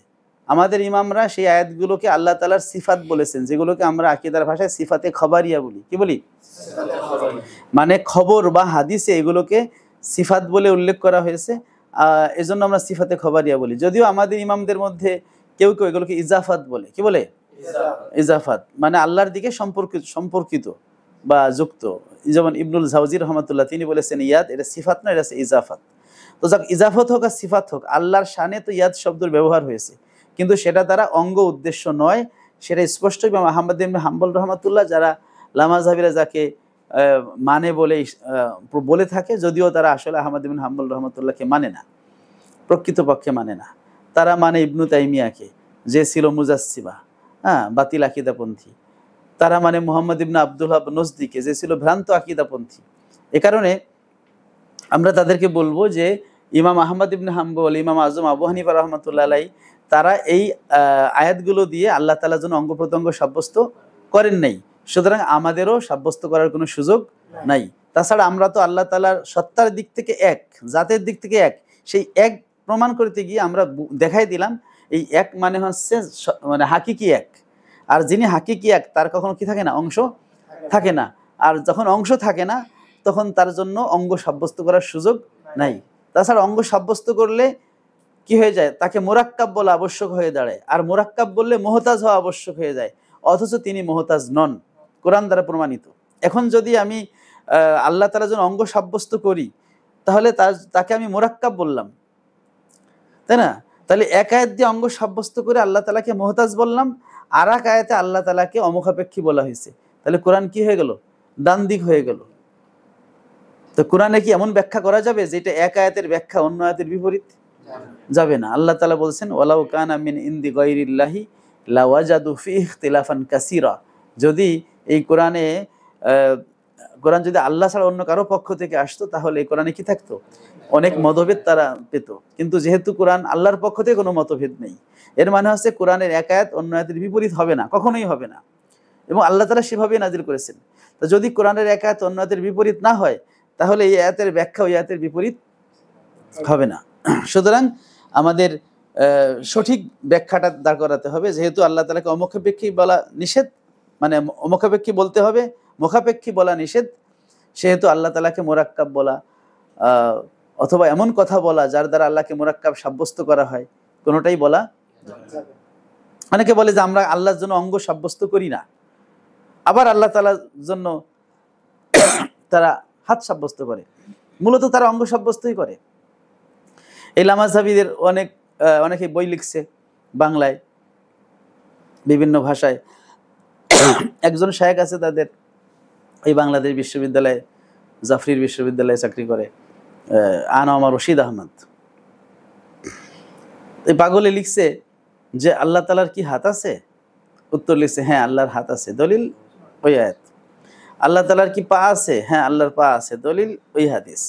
আমাদের ইমামরা সেই আয়াতগুলোকে আল্লাহ তাআলার সিফাত বলেছেন, যেগুলোকে আমরা আকীদার ভাষায় সিফাতে খবরিয়া বলি। কি বলি? মানে খবর বা হাদিসে এগুলোকে সিফাত বলে উল্লেখ করা হয়েছে, এজন্য আমরা সিফাতে খবরিয়া বলি। যদিও আমাদের ইমামদের মধ্যে কেউ কেউ এগুলোকে ইজাফাত বলে। কি বলে? ইজাফাত মানে আল্লাহর দিকে সম্পর্কিত বা যুক্ত। যেমন ইবনুল জাওজি রহমাতুল্লাহ তিনি বলেছেন ইয়াদ এটা সিফাত না, এটা ইজাফাত। তো যাক, ইজাফত হোক আর সিফাত হোক, আল্লাহর শানে তো ইয়াদ শব্দের ব্যবহার হয়েছে, কিন্তু সেটা দ্বারা অঙ্গ উদ্দেশ্য নয়, সেটা স্পষ্ট। ইমাম আহমদ ইবনে হাম্বল রহমাতুল্লাহ যারা লামাযহাবিরা যাকে মানে বলে থাকে, যদিও তারা আসলে আহমদ ইবনে হাম্বল রহমাতুল্লাহকে মানে না, প্রকৃতপক্ষে মানে না। তারা মানে ইবনু তাইমিয়াকে, যে ছিল মুজাসসিবা, বাতিল আকীদাপন্থী। তারা মানে মুহাম্মদ ইবনে আব্দুল ওয়াহাব নজদিকে, যে ছিল ভ্রান্ত আকীদাপন্থী। এ কারণে আমরা তাদেরকে বলবো যে ইমাম আহমদ ইবনে হাম্বল, ইমাম আজম আবু হানিফা রহমাতুল্লাহ আলাইহি তারা এই আয়াতগুলো দিয়ে আল্লাহ তাআলার জন্য অঙ্গ প্রত্যঙ্গ সাব্যস্ত করেন নাই, সুতরাং আমাদেরও সাব্যস্ত করার কোনো সুযোগ নাই। তাছাড়া আমরা তো আল্লাহ তাআলার সত্তার দিক থেকে এক, জাতের দিক থেকে এক, সেই এক প্রমাণ করতে গিয়ে আমরা দেখাই দিলাম এই এক মানে হচ্ছে মানে হাকিকি এক। আর যিনি হাকিকি এক তার কখনো কি থাকে না? অংশ থাকে না। আর যখন অংশ থাকে না তখন তার জন্য অঙ্গ সাব্যস্ত করার সুযোগ নাই। তাছাড়া অঙ্গ সাব্যস্ত করলে কি হয়ে যায়? তাকে মুরাক্কাব বলা আবশ্যক হয়ে দাঁড়ায়, আর মুরাক্কাব বললে মুহতাজ হওয়া আবশ্যক হয়ে যায়, অথচ তিনি মুহতাজ নন, কোরআন দ্বারা প্রমাণিত। এখন যদি আমি আল্লাহ তাআলার জন্য অঙ্গ সাব্যস্ত করি, তাহলে তাকে আমি মুরাক্কাব বললাম, তাই না? তাহলে এক আয়াত দিয়ে অঙ্গ সাব্যস্ত করে আল্লাহ তাআলাকে মুহতাজ বললাম, আর এক আয়াতে আল্লাহ তাআলাকে অমুখাপেক্ষী বলা হয়েছে। তাহলে কোরআন কি হয়ে গেল? দ্বান্দ্বিক হয়ে গেল। তো কোরআনে কি এমন ব্যাখ্যা করা যাবে যেটা এক আয়াতের ব্যাখ্যা অন্য আয়াতের বিপরীত? যাবে না। আল্লাহ তাআলা বলছেন ওয়ালাউ কানা মিন ইনদি গায়রিল্লাহি লাওয়াজাদু ফিহি ইখতিলাফান কাসীরা। যদি এই কোরআন যদি আল্লাহ ছাড়া অন্য কারো পক্ষ থেকে আসতো, তাহলে এই কোরআনে কি থাকতো? অনেক মতভেদ তারা পেত। কিন্তু যেহেতু কোরআন আল্লাহর পক্ষ থেকে কোনো মতভেদ নেই, এর মানে হচ্ছে কোরআনের এক আয়াত অন্য আয়াতের বিপরীত হবে না, কখনোই হবে না, এবং আল্লাহ তাআলা সেভাবেই নাজিল করেছেন। তো যদি কোরআনের এক আয়াত অন্য আয়াতের বিপরীত না হয়, তাহলে এই আয়াতের ব্যাখ্যা ওই আয়াতের বিপরীত হবে না। সুতরাং আমাদের সঠিক ব্যাখ্যাটা দাঁড় করাতে হবে। যেহেতু আল্লাহ তাআলাকে অমুখাপেক্ষী বলা নিষেধ, মানে অমুখাপেক্ষী বলতে হবে, মুখাপেক্ষী বলা নিষেধ, সেহেতু আল্লাহ তাআলাকে মুরাক্কাব বলা অথবা এমন কথা বলা যার দ্বারা আল্লাহকে মুরাক্কাব সাব্যস্ত করা হয়, কোনোটাই বলা। অনেকে বলে যে আমরা আল্লাহর জন্য অঙ্গ সাব্যস্ত করি না, আবার আল্লাহ তাআলার জন্য তারা হাত সাব্যস্ত করে। মূলত তারা অঙ্গ সাব্যস্তই করে। এই লামাযহাবীদের অনেকে বই লিখছে বাংলায় বিভিন্ন ভাষায়। একজন শায়েখ আছে তাদের এই বাংলাদেশ বিশ্ববিদ্যালয়ে, জাফরির বিশ্ববিদ্যালয়ে চাকরি করে, আনোয়ার রশিদ আহমদ। এই পাগলে লিখছে যে আল্লাহ তাআলার কি হাত আছে? উত্তর লিখছে হ্যাঁ আল্লাহর হাত আছে, দলিল ওই আয়াত। আল্লাহ তাআলার কি পা আছে? হ্যাঁ আল্লাহর পা আছে, দলিল ওই হাদিস।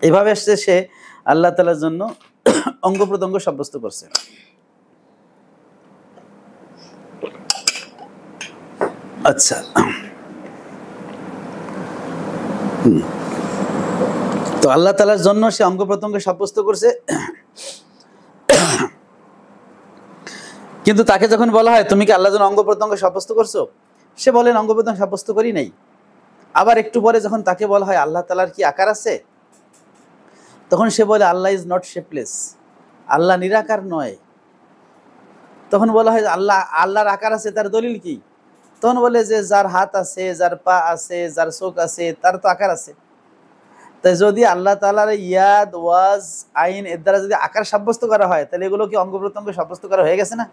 এভাবে আসছে সে আল্লাহ তাআলার জন্য অঙ্গ প্রত্যঙ্গ সাব্যস্ত করছে। আচ্ছা, তো আল্লাহ তাআলার জন্য সে অঙ্গ প্রত্যঙ্গ সাব্যস্ত করছে। কিন্তু তাকে যখন বলা হয় তুমি কি আল্লাহর জন্য অঙ্গ প্রত্যঙ্গ সাব্যস্ত করছো, সে বলেন অঙ্গ প্রত্যঙ্গ সাব্যস্ত করি নাই। আবার একটু পরে যখন তাকে বলা হয় আল্লাহ তাআলার কি আকার আছে, তখন সে বলে আল্লাহ ইজ নট শেপলেস, আল্লাহ নিরাকার নয়। তখন বলা হয় আল্লাহর আকার আছে, তার দলিল কি? তখন বলে যে যার হাত আছে, যার পা আছে, যার চোখ আছে, তার তো আকার আছে। তাই যদি আল্লাহ তাআলার ইয়াদ, ওয়াজ, আইন এর দ্বারা যদি আকার সাব্যস্ত করা হয়, তাহলে এগুলো কি অঙ্গ প্রত্যঙ্গ সাব্যস্ত করা হয়ে গেছে না?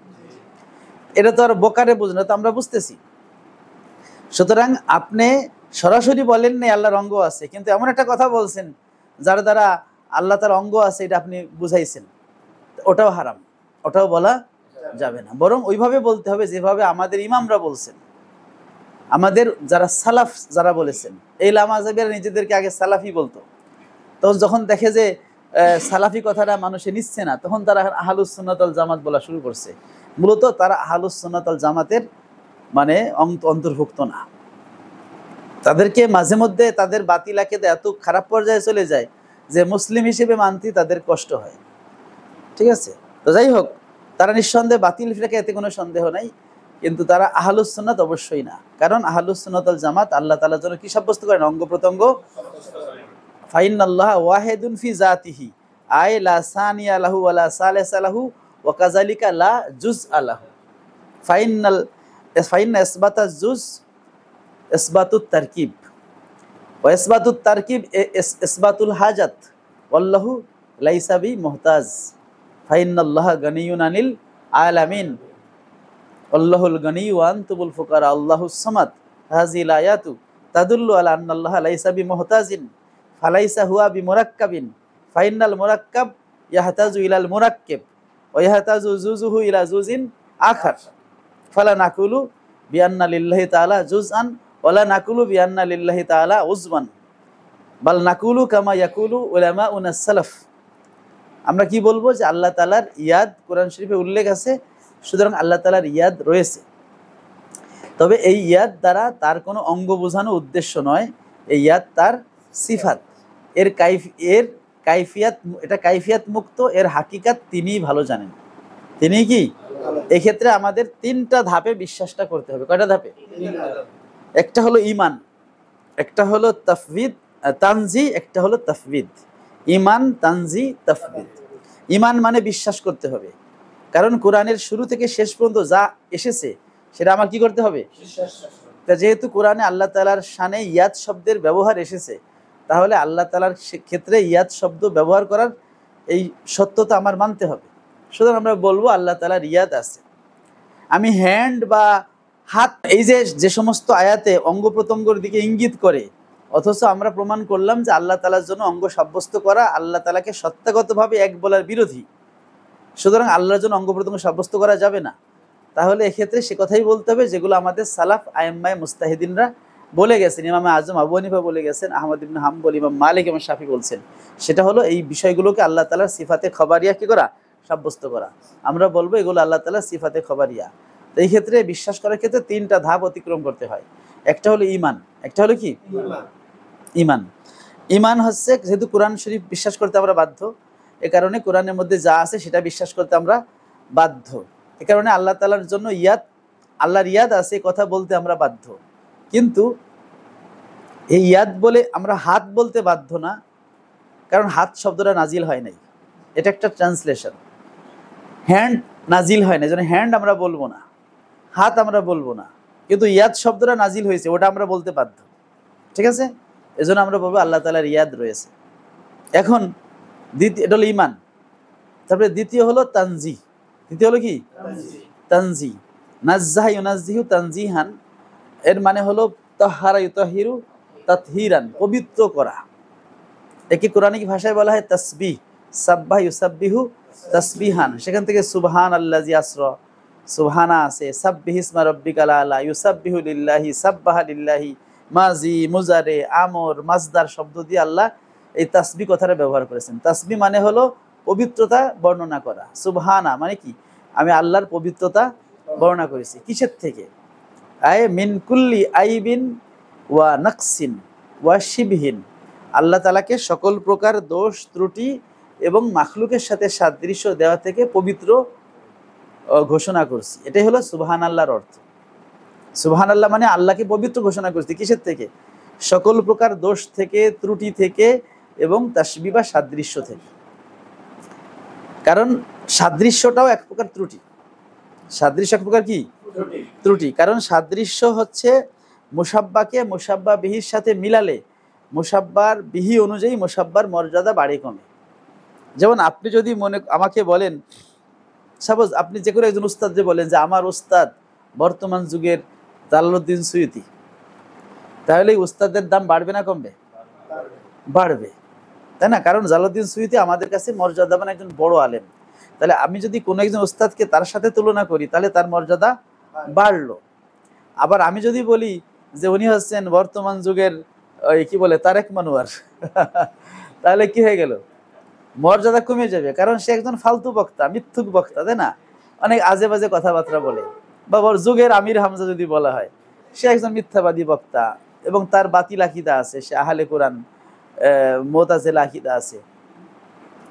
এটা তো আর বোকারে বুঝ না, তো আমরা বুঝতেছি। সুতরাং আপনি সরাসরি বলেন নাই আল্লাহর অঙ্গ আছে, কিন্তু এমন একটা কথা বলছেন যার দ্বারা আল্লাহ তার অঙ্গ আছে এটা আপনি বুঝাইছেন, ওটাও হারাম, ওটাও বলা যাবে না। বরং ওইভাবে বলতে হবে যেভাবে আমাদের ইমামরা বলছেন, আমাদের যারা সালাফ যারা বলেছেন। এই লামাযহাবীরা নিজেদেরকে আগে সালাফি বলতো, তখন যখন দেখে যে সালাফি কথাটা মানুষে নিচ্ছে না, তখন তারা আহলুস সুন্নাত ওয়াল জামাত বলা শুরু করছে। মূলত তারা আহলুস সুন্নাত ওয়াল জামাতের মানে অন্তর্ভুক্ত না। তাদেরকে মাঝে মধ্যে তাদের বাতিল আকীদা এত খারাপ পর্যায়ে চলে যায় যে মুসলিম হিসেবে মানতে তাদের কষ্ট হয়। ঠিক আছে, তো যাই হোক, তারা নিঃসন্দেহে বাতিল ফিরাকে, এতে কোনো সন্দেহ নাই। কিন্তু তারা আহলুস সুন্নাত অবশ্যই না, কারণ আহলুস সুন্নাত ওয়াল জামাত আল্লাহ তাআলার জন্য কি সাব্যস্ত করেন? অঙ্গ প্রত্যঙ্গ। ফাইনাল্লাহ ওয়াহিদুন ফি জাতিহি আই লা সানিয়া লাহু ওয়া লা সালিসা লাহু ওয়া কাযালিকা লা জুজআ লাহু। ফাইনা ইসবাতাজ জুজ ইসবাতুত তারকিব ওয়া ইসবাতুত তারকিব ইসবাতুল হাজাত ওয়াল্লাহু লাইসা বি মুহতাজ। ফাইনাল্লাহ গানিয়ুন আনিল আলামিন আল্লাহুল গনি ওয়া আনতুমুল ফুকারা আল্লাহুস সামাদ। হাযিল আয়াতু তাদুল্লু আলা আন্নাল্লাহা লাইসা বিমুহতাজিন ফালাইসা হুয়া বিমুরাক্কাবিন ফাইনাল মুরাক্কাব ইয়াহতাজু ইলাল মুরাক্কিব ওয়া ইয়াহতাজু জুজুহু ইলা জুজিন আখার। ফালা নাকুলু বিআন্না লিল্লাহি তাআলা জুজআন ওয়ালা নাকুলু বিআন্না লিল্লাহি তাআলা উজমান বাল নাকুলু কামা ইয়াকুলু উলামাউনা সালাফ। আমরা কি বলবো যে আল্লাহ তাআলার ইয়াদ কোরআন শরীফে উল্লেখ আছে, সুতরাং আল্লাহ তাআলার ইয়াদ রয়েছে। তবে এই ইয়াদ দ্বারা তার কোনো অঙ্গ বোঝানো উদ্দেশ্য নয়, এই ইয়াদ তার সিফাত, এর কাইফিয়াত, এটা কাইফিয়াত মুক্ত, এর হাকিকাত তিনিই ভালো জানেন। তিনি কি? এক্ষেত্রে আমাদের তিনটা ধাপে বিশ্বাসটা করতে হবে। কয়টা ধাপে? একটা হলো ঈমান, একটা হলো তাফওয়িদ তানজি, একটা হলো তাফওয়িদ। ঈমান, তানজি, তাফওয়িদ। ঈমান মানে বিশ্বাস করতে হবে, কারণ কোরআনের শুরু থেকে শেষ পর্যন্ত যা এসেছে সেটা আমার কি করতে হবে? তা যেহেতু কোরআনে আল্লাহ তাআলার শানে ইয়াদ শব্দের ব্যবহার এসেছে, তাহলে আল্লাহ তাআলার ক্ষেত্রে ইয়াদ শব্দ ব্যবহার করার এই সত্যতা আমার মানতে হবে। সুতরাং আমরা বলবো আল্লাহ তাআলার ইয়াদ আছে। আমি হ্যান্ড বা হাত, এই যে সমস্ত আয়াতে অঙ্গ প্রত্যঙ্গের দিকে ইঙ্গিত করে, অথচ আমরা প্রমাণ করলাম যে আল্লাহ তাআলার জন্য অঙ্গ সাব্যস্ত করা আল্লাহ তাআলাকে সত্তাগতভাবে এক বলার বিরোধী। সুতরাং আল্লাহর জন্য অঙ্গ প্রত্যঙ্গ সাব্যস্ত করা যাবে না। তাহলে এক্ষেত্রে সে কথাই বলতে হবে যেগুলো আমাদের সালাফ আইম্মায়ে মুস্তাহিদিনরা বলে গেছেন। ইমামে আজম আবু হানিফা বলে গেছেন, আহমদ ইবনে হাম্বল, ইমাম মালিক এবং শাফি বলছেন। সেটা হলো এই বিষয়গুলোকে আল্লাহ তাআলার সিফাতে খবরিয়া কি করা? সাব্যস্ত করা। আমরা বলবো এগুলো আল্লাহ তাআলার সিফাতে খবরিয়া। তো এই ক্ষেত্রে বিশ্বাস করার ক্ষেত্রে তিনটা ধাপ অতিক্রম করতে হয়। একটা হলো ঈমান, একটা হলো কি? ঈমান। ঈমান হচ্ছে যেহেতু কোরআন শরীফ বিশ্বাস করতে আমরা বাধ্য, এ কারণে কোরআনের মধ্যে যা আছে সেটা বিশ্বাস করতে আমরা বাধ্য। এ কারণে আল্লাহ তাআলার জন্য ইয়াদ, আল্লাহর ইয়াদ আছে কথা বলতে আমরা বাধ্য। কিন্তু এই ইয়াদ বলে আমরা হাত বলতে বাধ্য না, কারণ হাত শব্দটা নাজিল হয় নাই, এটা একটা ট্রান্সলেশন। হ্যান্ড নাজিল হয় না, যেন হ্যান্ড আমরা বলবো না, হাত আমরা বলবো না, কিন্তু ইয়াদ শব্দটা নাজিল হয়েছে, ওটা আমরা বলতে বাধ্য। ঠিক আছে, এজন্য আমরা বলবো আল্লাহ তাআলার ইয়াদ রয়েছে। এখন দ্বিতীয় এটা হলো ইমান। তারপরে দ্বিতীয় হলো তানজি। দ্বিতীয় হলো কি? তানজি। নাজ্জাহা ইউনাজ্জিহু তানজিহান, এর মানে হলো তাহহারা ইউতাহিরু তাতহিরান, পবিত্র করা। একে কোরআনিক ভাষায় বলা হয় তাসবিহ, সাব্বাহ ইউসাব্বিহু তাসবিহান। সেখান থেকে সুবহান আল্লাযী আসরা, সুবহানা আছে, সাব্বিহ ইসমা রাব্বিকাল আলা, ইউসাব্বিহু লিল্লাহি, সাব্বাহা লিল্লাহি, মাজি, মুজারে, আমর, মাজদার শব্দ দিয়ে আল্লাহ এই তাসবিহ কথাটা ব্যবহার করেছেন। তাসবিহ মানে হলো পবিত্রতা বর্ণনা করা। সুবহানা মানে কি? আমি আল্লাহর পবিত্রতা বর্ণনা করেছি। কিসের থেকে? আয় মিন কুল্লি আইবিন ওয়া নাকসিন ওয়া শিবহিন, আল্লাহ তাআলাকে সকল প্রকার দোষ ত্রুটি এবং মাখলুকের সাথে সাদৃশ্য দেওয়া থেকে পবিত্র ঘোষণা করছি। এটাই হলো সুবহানাল্লাহর অর্থ। সুবহানাল্লাহ মানে আল্লাহকে পবিত্র ঘোষণা করছি। কিসের থেকে? সকল প্রকার দোষ থেকে, ত্রুটি থেকে এবং তাসবিহ বা সাদৃশ্য থেকে। কারণ সাদৃশ্যটাও এক প্রকার ত্রুটি। সাদৃশ্য এক প্রকার কি? ত্রুটি। কারণ সাদৃশ্য হচ্ছে মুসাব্বাকে মুসাব্বা বিহির সাথে মিলালে মুসাব্বার বিহি অনুযায়ী মুসাব্বার মর্যাদা বাড়ে কমে। যেমন আপনি যদি আমাকে বলেন, সাপোজ আপনি যে কোনো একজন উস্তাদ যে বলেন যে আমার উস্তাদ বর্তমান যুগের জালালউদ্দিন সুয়ুতি, তাহলে এই উস্তাদের দাম বাড়বে না কমবে? বাড়বে, তাই না? কারণ জালালউদ্দিন সুয়ুতি আমাদের কাছে মর্যাদাবান একজন বড় আলেম। তাহলে আমি যদি কোনো একজন উস্তাদকে তার সাথে তুলনা করি তাহলে তার মর্যাদা বাড়লো। আবার আমি যদি বলি যে উনি হচ্ছেন বর্তমান যুগের ওই কি বলে তারেক মনোয়ার তাহলে কি হয়ে গেল? মর্যাদা কমে যাবে। কারণ সে একজন ফালতু বক্তা, মিথ্যুক বক্তা, তাই না? অনেক আজে বাজে কথাবার্তা বলে। বা যুগের আমির হামজা যদি বলা হয়, সে একজন মিথ্যাবাদী বক্তা এবং তার বাতিল আকীদা আছে, সে আহলে কোরআন মুতাজিলা আকীদা আছে।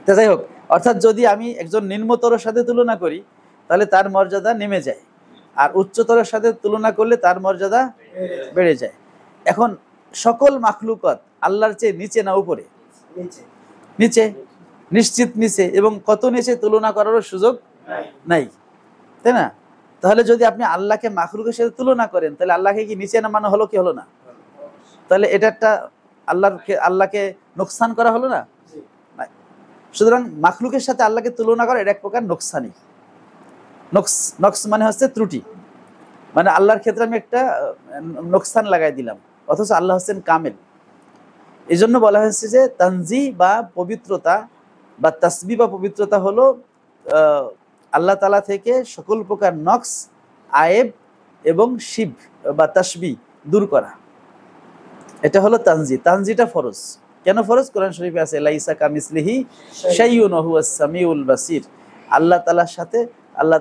তা যাই হোক, অর্থাৎ যদি আমি একজন নিম্নতরের সাথে তুলনা করি তাহলে তার মর্যাদা নেমে যায়, আর উচ্চতরের সাথে তুলনা করলে তার মর্যাদা বেড়ে যায়। এখন সকল মাখলুকাত আল্লাহর চেয়ে নিচে না উপরে? নিচে, নিশ্চিত নিচে। এবং কত নিচে তুলনা করারও সুযোগ নাই, তাই না? তাহলে যদি আপনি আল্লাহকে মাখলুকের সাথে তুলনা করেন তাহলে আল্লাহকে কি নিচে নামানো হলো কি হলো না? তাহলে এটা একটা আল্লাহকে নোকসান করা হলো না? সুতরাং মাখলুকের সাথে আল্লাহকে তুলনা করা এটা এক প্রকার নোকসানি। নকস মানে হচ্ছে ত্রুটি, মানে আল্লাহর ক্ষেত্রে আমি একটা নোকসান লাগাই দিলাম, অথচ আল্লাহ হচ্ছেন কামেল। এই জন্য বলা হয়েছে যে তানজি বা পবিত্রতা বা তাসবিহ বা পবিত্রতা হলো আল্লাহ তাআলা থেকে সকল প্রকার নকস, আয়েব এবং শিব বা তাসবিহ দূর করা। এটা হলো তানজি। তানজিটা ফরজ। কেন ফরজ? কোরআন শরীফে আছে লাইসা কামিসলিহি শাইউন ওয়া হুয়াস সামিউল বাসির। আল্লাহ তাআলার সাথে আল্লাহ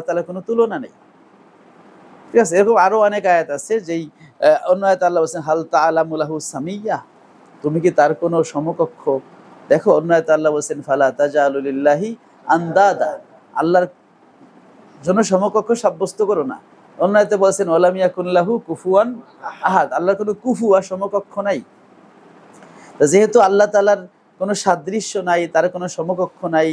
তাআলার কোনো তুলনা নেই। ঠিক আছে? এরকম আরো অনেক আয়াত আছে, যেই অন্য আয়াত আল্লাহ বলেছেন হাল তাআলামু লাহু সামিয়্যা, তুমি কি তার কোনো সমকক্ষ দেখো? অন্য আয়াত আল্লাহ বলেছেন ফালা তাজালু লিল্লাহি আনদাদা, আল্লাহর জন্য সমকক্ষ সাব্যস্ত করো না। অন্য আয়াতে বলেছেন ওয়ালাম ইয়াকুন লাহু কুফুয়ান আহাদ, আল্লাহর কোনো কুফুয়া সমকক্ষ নাই। যেহেতু আল্লাহ তাআলার কোনো সাদৃশ্য নাই, তার কোনো সমকক্ষ নাই,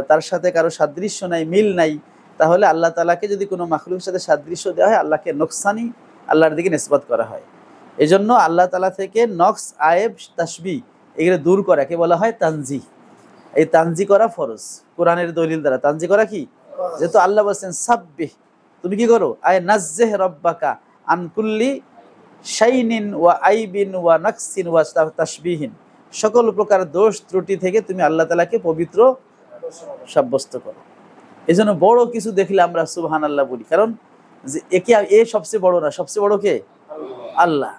তার সাথে কারো সাদৃশ্য নাই, মিল নাই, তাহলে আল্লাহ তাআলাকে যদি কোনো মাখলুকের সাথে সাদৃশ্য দেওয়া হয় আল্লাহকে নোকসানি আল্লাহর দিকে নিসবত করা হয়। এই জন্য আল্লাহ তাআলা থেকে নকস, আয়েব, তাসবিহ এগুলো দূর করাকে বলা হয় তানজি। এই তানজি করা ফরজ কোরআনের দলিল দ্বারা। তানজি করা কি? যেহেতু আল্লাহ বলছেন সাব্বিহ, তুমি কি করো? আয় নাজ্জিহ রাব্বাকা আন কুল্লি শাইনিন ওয়া আইবিন ওয়া নাকসিন ওয়া তাসবিহিন, সকল প্রকার দোষ ত্রুটি থেকে তুমি আল্লাহ তাআলাকে পবিত্র সাব্যস্ত করো। এই জন্য বড় কিছু দেখলে আমরা সুবহানাল্লাহ বলি, কারণ যে এ সবচেয়ে বড় না, সবচেয়ে বড় কে? আল্লাহ।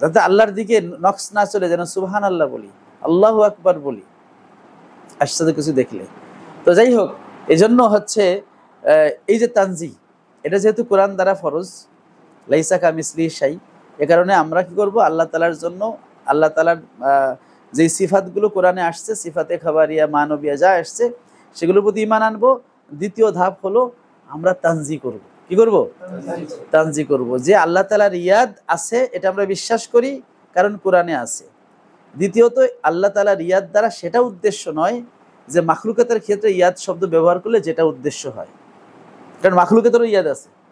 যাতে আল্লাহর দিকে নকশ না চলে যেন সুবহানাল্লাহ বলি, আল্লাহু আকবার বলি আশ্চর্য কিছু দেখলে। তো যাই হোক, এই জন্য হচ্ছে এই যে তানজি, এটা যেহেতু কোরআন দ্বারা ফরজ, লাইসা কামিসলিহি শাই, এ কারণে আমরা কি করব? আল্লাহ তাআলার জন্য আল্লাহ তাআলার যে সিফাতগুলো কোরআনে আসছে, সিফাতে খাবারিয়া, মানবিয়া যা আসছে সেগুলোর প্রতি ঈমান আনবো। দ্বিতীয় ধাপ হলো আমরা তানজি করব। কি করব? তানজি করব। যে আল্লাহ তাআলার ইয়াদ আছে এটা আমরা বিশ্বাস করি, কারণ কোরআনে আছে। দ্বিতীয়ত আল্লাহ তাআলার ইয়াদ দ্বারা সেটা উদ্দেশ্য নয় যে মাখলুকাতের ক্ষেত্রে ইয়াদ শব্দ ব্যবহার করলে যেটা উদ্দেশ্য হয়, কারণ মাখলুকাতেরও ইয়াদ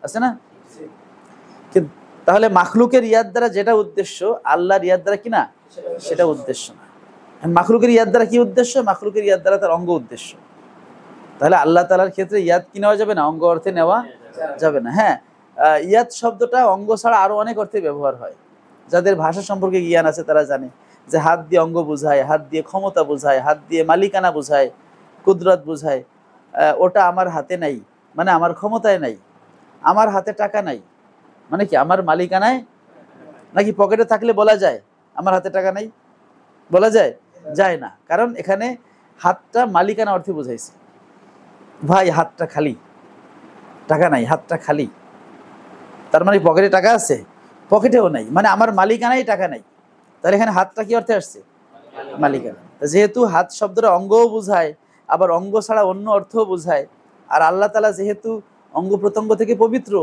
আছে না? তাহলে মাখলুকের ইয়াদ দ্বারা যেটা উদ্দেশ্য, আল্লাহর ইয়াদ দ্বারা কিনা সেটা উদ্দেশ্য না। মাখলুকের ইয়াদ দ্বারা কি উদ্দেশ্য? মাখলুকের ইয়াদ দ্বারা তার অঙ্গ উদ্দেশ্য। তাহলে আল্লাহ তাআলার ক্ষেত্রে ইয়াদ কি নেওয়া যাবে না? অঙ্গ অর্থে নেওয়া যাবে না। হ্যাঁ, ইয়াদ শব্দটা অঙ্গ ছাড়া আরো অনেক অর্থে ব্যবহার হয়। যাদের ভাষা সম্পর্কে জ্ঞান আছে তারা জানে যে হাত দিয়ে অঙ্গ বোঝায়, হাত দিয়ে ক্ষমতা বোঝায়, হাত দিয়ে মালিকানা বোঝায়, কুদরত বোঝায়। ওটা আমার হাতে নাই মানে আমার ক্ষমতায় নাই। আমার হাতে টাকা নাই মানে কি আমার মালিকানায়? নাকি পকেটে থাকলে বলা যায় আমার হাতে টাকা নাই? বলা যায়? যায় না। কারণ এখানে হাতটা মালিকানা অর্থে বোঝাইছে। ভাই হাতটা খালি, টাকা নাই, হাতটা খালি। তার মানে পকেটে টাকা আছে? পকেটেও নাই, মানে আমার মালিকানায় টাকা নাই। তাহলে এখানে হাতটা কি অর্থে আসছে? মালিকানা। যেহেতু হাত শব্দটা অঙ্গও বোঝায়, আবার অঙ্গ ছাড়া অন্য অর্থও বোঝায়, আর আল্লাহ তাআলা যেহেতু অঙ্গ প্রত্যঙ্গ থেকে পবিত্র,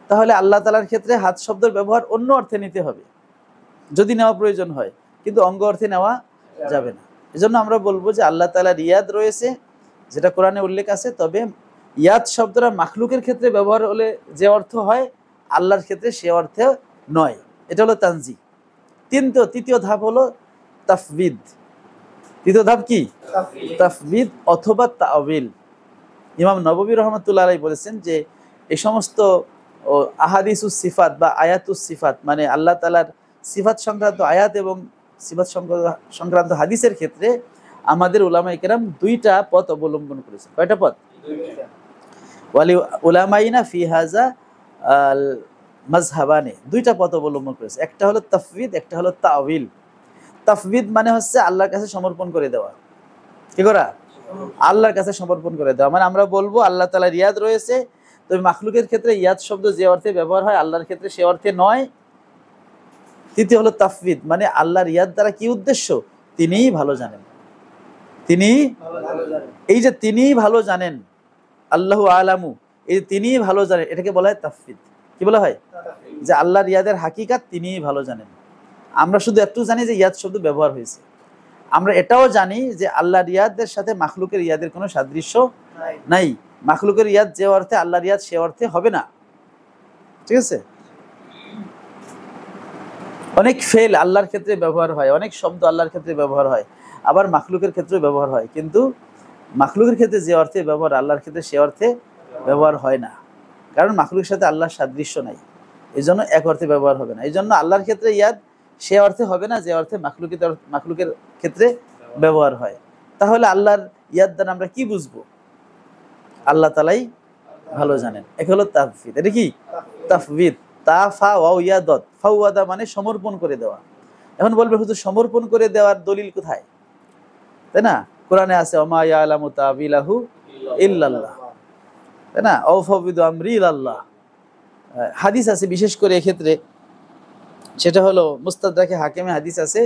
তাহলে আল্লাহ তাআলার ক্ষেত্রে হাত শব্দের ব্যবহার অন্য অর্থে নিতে হবে যদি নেওয়া প্রয়োজন হয়, কিন্তু অঙ্গ অর্থে নেওয়া যাবে না। এজন্য আমরা বলবো যে আল্লাহ তাআলার ইয়াদ রয়েছে, যেটা কোরআনে উল্লেখ আছে। তবে ইয়াদ শব্দটা মাখলুকের ক্ষেত্রে ব্যবহার হলে যে অর্থ হয়, আল্লাহর ক্ষেত্রে সে অর্থে নয়। এটা হলো তানজি। তৃতীয় ধাপ হলো তাফবিদ। তৃতীয় ধাপ কি? তাফবিদ অথবা তাওয়িল। ইমাম নববী রহমাতুল্লাহ আলাইহি বলেছেন যে এই সমস্ত আহাদিসুস সিফাত বা আয়াতুস সিফাত, মানে আল্লাহ তাআলার সিফাত সংক্রান্ত আয়াত এবং সিফাত সংক্রান্ত হাদিসের ক্ষেত্রে আমাদের উলামায়ে কেরাম দুইটা পথ অবলম্বন করেছেন। কয়টা পথ? ওয়ালি উলামাইনা ফি হাযা আল মাযহাবানে, দুইটা পথ অবলম্বন করেছে। একটা হলো তাফবিদ, একটা হলো তাওয়িল। তাফবিদ মানে হচ্ছে আল্লাহর কাছে সমর্পণ করে দেওয়া। কি করা? আল্লাহর কাছে সমর্পণ করে দেওয়া। মানে আমরা বলবো আল্লাহ তাআলার ইয়াদ রয়েছে, তবে মাখলুকের ক্ষেত্রে ইয়াদ শব্দ যে অর্থে ব্যবহার হয় আল্লাহর ক্ষেত্রে সে অর্থে নয়। তৃতীয় হলো তাফবিদ, মানে আল্লাহর ইয়াদ দ্বারা কি উদ্দেশ্য তিনিই ভালো জানেন। এই যে তিনিই ভালো জানেন, আল্লাহু আলামু, এই যে তিনিই ভালো জানেন, এটাকে বলা হয় তাফবিদ। কি বলা হয়? যে আল্লাহর ইয়াদের হাকিকাত তিনিই ভালো জানেন। আমরা শুধু একটু জানি যে ইয়াদ শব্দ ব্যবহার হয়েছে, আমরা এটাও জানি যে আল্লাহর ইয়াদের সাথে মাখলুকের ইয়াদের কোনো সাদৃশ্য নাই। মাখলুকের ইয়াদ যে অর্থে আল্লাহর ইয়াদ সে অর্থে হবে না। ঠিক আছে? অনেক ফেল আল্লাহর ক্ষেত্রে ব্যবহার হয়, অনেক শব্দ আল্লাহর ক্ষেত্রে ব্যবহার হয়, আবার মাখলুকের ক্ষেত্রেও ব্যবহার হয়, কিন্তু মাখলুকের ক্ষেত্রে যে অর্থে ব্যবহার আল্লাহর ক্ষেত্রে সে অর্থে ব্যবহার হয় না। কারণ মাখলুকের সাথে আল্লাহর সাদৃশ্য নাই, এই জন্য এক অর্থে ব্যবহার হবে না। এই জন্য আল্লাহর ক্ষেত্রে ইয়াদ সে অর্থে হবে না যে অর্থে মাখলুকের ক্ষেত্রে ব্যবহার হয়। তাহলে আল্লাহর ইয়াদ দ্বারা আমরা কি বুঝবো? আল্লাহ তাআলাই ভালো জানেন। এক হলো তাফবিদ। এটা কি? তাফবিদ। তা ফা ওয়া ইয়াদাত, ফাওয়াদা মানে সমর্পণ করে দেওয়া। এখন বলবে হুজুর সমর্পণ করে দেওয়ার দলিল কোথায়? তাই না? কোরআনে আছে ওমা ইয়ালামু তাবিলাহু ইল্লাল্লাহ, তাই না? আউফাবিদু আমরি ইলাল্লাহ। হাদিস আছে বিশেষ করে এক্ষেত্রে, সেটা হলো মুস্তাদরাকে হাকিমে হাদিস আছে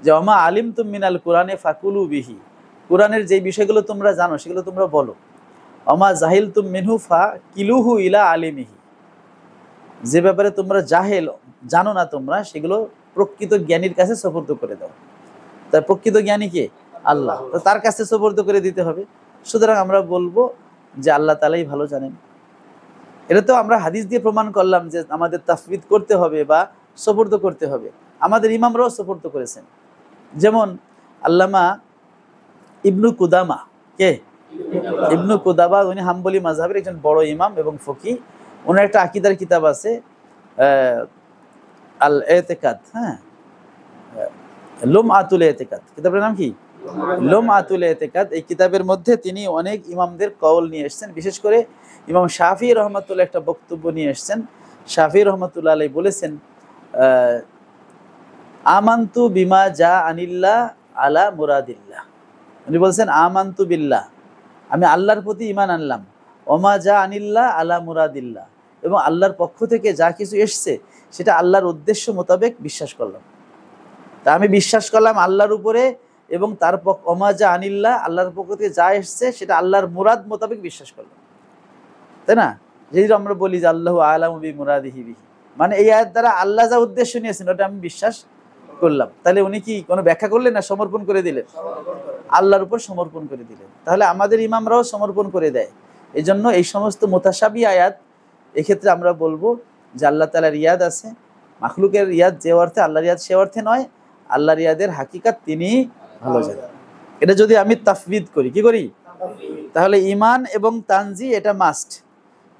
যে ওমা আলিমতুম মিনাল কুরআনে ফাকুলু বিহি, কোরআনের যে বিষয়গুলো তোমরা জানো সেগুলো তোমরা বলো। ওমা জাহিলতুম মিনহু ফাকিলুহু ইলা আলিমিহি, যে ব্যাপারে তোমরা জাহেল জানো না তোমরা, সেগুলো প্রকৃত জ্ঞানীর কাছে সুপর্দ করে দাও। তার প্রকৃত জ্ঞানী কে? আল্লাহ, তো তার কাছে সুপর্দ করে দিতে হবে। সুতরাং আমরা বলবো যে আল্লাহ তাআলাই ভালো জানেন। এটা তো আমরা হাদিস দিয়ে প্রমাণ করলাম যে আমাদের তাফবিদ করতে হবে বা সুপর্দ করতে হবে। আমাদের ইমামরাও সুপর্দ করেছেন। যেমন আল্লামা ইবনু কুদামা, কে? ইবনু কুদামা, উনি হাম্বলি মাযহাবের একজন বড় ইমাম এবং ফকি। ওনার একটা আকীদার কিতাব আছে আল ইতিকাদ, হ্যাঁ, লুমআতুল ইতিকাদ। কিতাবের নাম কি? লুমআতুল ইতিকাদ। এই কিতাবের মধ্যে তিনি অনেক ইমামদের কওল নিয়ে এসেছেন। বিশেষ করে ইমাম শাফিঈ রহমাতুল্লাহ একটা বক্তব্য নিয়ে এসেছেন। শাফিঈ রহমাতুল্লাহ আলাইহি বলেছেন আমানতু বিমা জা আনিল্লাহ আলা মুরাদিল্লাহ। উনি বলছেন আমানতু বিল্লাহ, আমি আল্লাহর প্রতি ঈমান আনলাম, ওমা জা আনিল্লাহ আলা মুরাদিল্লাহ, এবং আল্লাহর পক্ষ থেকে যা কিছু এসছে সেটা আল্লাহর উদ্দেশ্য মোতাবেক বিশ্বাস করলাম। তা আমি বিশ্বাস করলাম আল্লাহর উপরে, এবং তার ওমা জা আনিল্লাহ, আল্লাহর পক্ষ থেকে যা এসছে সেটা আল্লাহর মুরাদ মোতাবেক বিশ্বাস করলাম। তাই না? যেহেতু আমরা বলি যে আল্লাহু আ'লামু বি মুরাদিহি বিহি, মানে এই আয়াত দ্বারা আল্লাহ যা উদ্দেশ্য নিয়েছেন ওটা আমি বিশ্বাস করলাম। তাহলে উনি কি কোনো ব্যাখ্যা করলেন না সমর্পণ করে দিলেন? আল্লাহর উপর সমর্পণ করে দিলেন। তাহলে আমাদের ইমামরাও সমর্পণ করে দেয়। এই জন্য এই সমস্ত মুতাশাবি আয়াত, এক্ষেত্রে আমরা বলবো যে আল্লাহ তাআলার ইয়াদ আছে, মাখলুকের ইয়াদ যে অর্থে আল্লাহর ইয়াদ সে অর্থে নয়। আল্লাহর ইয়াদের হাকিকাত তিনি ভালো জানেন। এটা যদি আমি তাফবিদ করি, কি করি, তাহলে ইমান এবং তানজি এটা মাস্ট।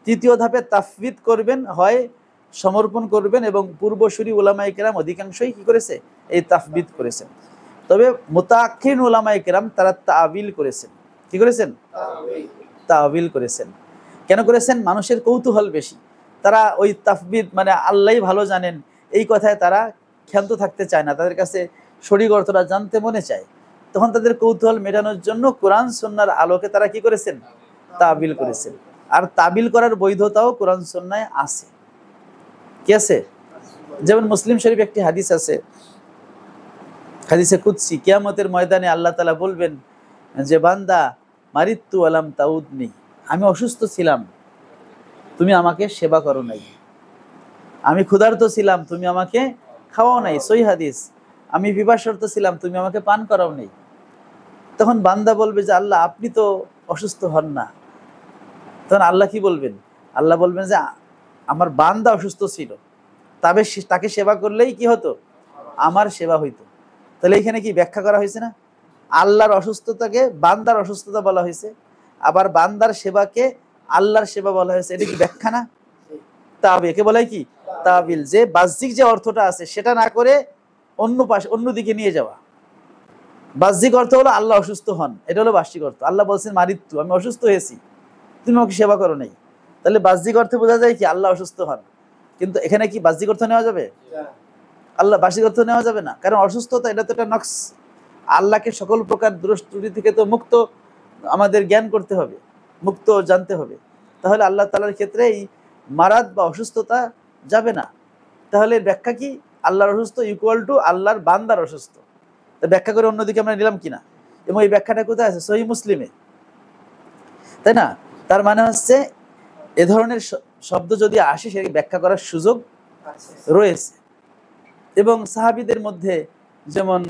তৃতীয় ধাপে তাফবিদ করবেন, হয় সমর্পণ করবেন, এবং পূর্বসূরি উলামায়ে কেরাম অধিকাংশই কি করেছে, এই তাফবিদ করেছেন। তবে মুতাআখিরিন উলামায়ে কেরাম তারা তাআবিল করেছেন। কি করেছেন? তাআবিল করেছেন। কেন করেছেন? মানুষের কৌতূহল বেশি, তারা ওই তাফবিদ মানে আল্লাহই ভালো জানেন এই কথায় তারা ক্ষান্ত থাকতে চায় না, তাদের কাছে সঠিক অর্থটা জানতে মনে চায়। তখন তাদের কৌতূহল মেটানোর জন্য কোরআন সুন্নাহর আলোকে তারা কি করেছেন, তাবিল করেছেন। আর তাবিল করার বৈধতাও কোরআন সুন্নাহয় আছে। কি আছে? যেমন মুসলিম শরীফ একটি হাদিস আছে, হাদিসে কুদসি, কিয়ামতের ময়দানে আল্লাহ তাআলা বলবেন যে বান্দা মারিত্তু আলাম তাউদনি, আমি অসুস্থ ছিলাম, তুমি আমাকে সেবা করো নাই। আমি ক্ষুধার্ত ছিলাম, তুমি আমাকে খাওয়াও নাই, সহিহ হাদিস। আমি পিপাসার্ত ছিলাম, তুমি আমাকে পান করাও নাই। তখন বান্দা বলবে যে আল্লাহ আপনি তো অসুস্থ হন না। তখন আল্লাহ কি বলবেন? আল্লাহ বলবেন যে আমার বান্দা অসুস্থ ছিল, তবে তাকে সেবা করলেই কি হতো, আমার সেবা হইতো। তাহলে এখানে কি ব্যাখ্যা করা হয়েছে না? আল্লাহর অসুস্থতাকে বান্দার অসুস্থতা বলা হয়েছে, আবার বান্দার সেবাকে আল্লাহর সেবা বলা হয়েছে। এটা কি ব্যাখ্যা না? তাবিল। একে বলে কি? তাবিল। যে বাহ্যিক যে অর্থটা আছে সেটা না করে অন্য পাশে অন্যদিকে নিয়ে যাওয়া। বাহ্যিক অর্থ হলো আল্লাহ অসুস্থ হন, এটা হলো বাহ্যিক অর্থ। আল্লাহ বলছেন মারিত্তু, আমি অসুস্থ হয়েছি, তুমি আমাকে সেবা করো নাই। তাহলে বাহ্যিক অর্থে বোঝা যায় কি আল্লাহ অসুস্থ হন, কিন্তু এখানে কি বাহ্যিক অর্থ নেওয়া যাবে? আল্লাহ বাহ্যিক অর্থ নেওয়া যাবে না, কারণ অসুস্থতা এটা তো একটা নকশ। আল্লাহকে সকল প্রকার দোষ ত্রুটি থেকে তো মুক্ত আমাদের জ্ঞান করতে হবে, মুক্ত জানতে হবে। তাহলে আল্লাহ তাআলার ক্ষেত্রে এই মারাদ বা অসুস্থতা যাবে না। তাহলে ব্যাখ্যা কি? আল্লাহর অসুস্থ ইকুয়াল টু আল্লাহর বান্দার অসুস্থ। তা ব্যাখ্যা করে অন্যদিকে আমরা নিলাম কিনা? এবং এই ব্যাখ্যাটা কোথায় আছে? সহিহ মুসলিমে, তাই না? তার মানে হচ্ছে এ ধরনের শব্দ যদি আসে সেটাকে ব্যাখ্যা করার সুযোগ রয়েছে। এবং সাহাবীদের মধ্যে যেমন